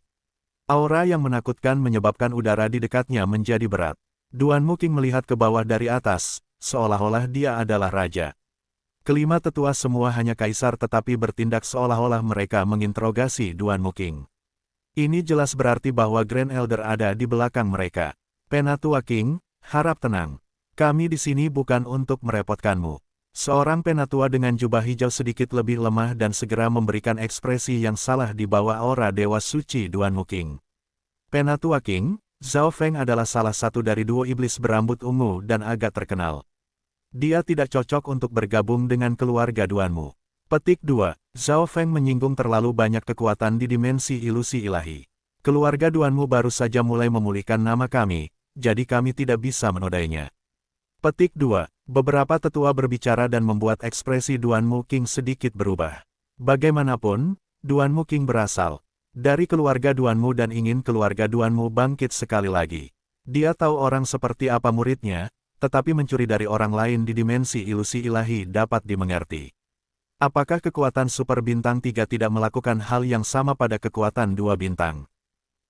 Aura yang menakutkan menyebabkan udara di dekatnya menjadi berat. Duanmu King melihat ke bawah dari atas, seolah-olah dia adalah raja. Kelima tetua semua hanya kaisar tetapi bertindak seolah-olah mereka menginterogasi Duanmu King. Ini jelas berarti bahwa Grand Elder ada di belakang mereka. Penatua King, harap tenang. Kami di sini bukan untuk merepotkanmu. Seorang penatua dengan jubah hijau sedikit lebih lemah dan segera memberikan ekspresi yang salah di bawah aura dewa suci Duanmu King. Penatua King, Zhao Feng adalah salah satu dari duo iblis berambut ungu dan agak terkenal. Dia tidak cocok untuk bergabung dengan keluarga Duanmu. Petik 2. Zhao Feng menyinggung terlalu banyak kekuatan di dimensi ilusi ilahi. Keluarga Duanmu baru saja mulai memulihkan nama kami, jadi kami tidak bisa menodainya. Petik 2. Beberapa tetua berbicara dan membuat ekspresi Duanmu King sedikit berubah. Bagaimanapun, Duanmu King berasal dari keluarga Duanmu dan ingin keluarga Duanmu bangkit sekali lagi. Dia tahu orang seperti apa muridnya, tetapi mencuri dari orang lain di dimensi ilusi ilahi dapat dimengerti. Apakah kekuatan super bintang 3 tidak melakukan hal yang sama pada kekuatan 2 bintang?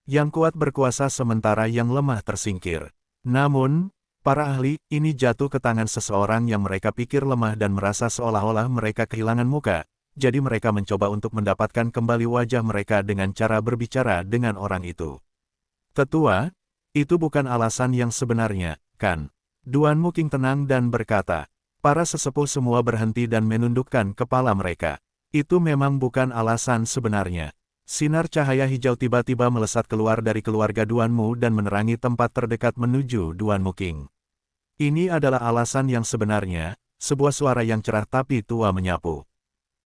Yang kuat berkuasa sementara yang lemah tersingkir. Namun, para ahli ini jatuh ke tangan seseorang yang mereka pikir lemah dan merasa seolah-olah mereka kehilangan muka, jadi mereka mencoba untuk mendapatkan kembali wajah mereka dengan cara berbicara dengan orang itu. Tetua, itu bukan alasan yang sebenarnya, kan? Duan Muking tenang dan berkata. Para sesepuh semua berhenti dan menundukkan kepala mereka. Itu memang bukan alasan sebenarnya. Sinar cahaya hijau tiba-tiba melesat keluar dari keluarga Duanmu dan menerangi tempat terdekat menuju Duan Muking. Ini adalah alasan yang sebenarnya, sebuah suara yang cerah tapi tua menyapu.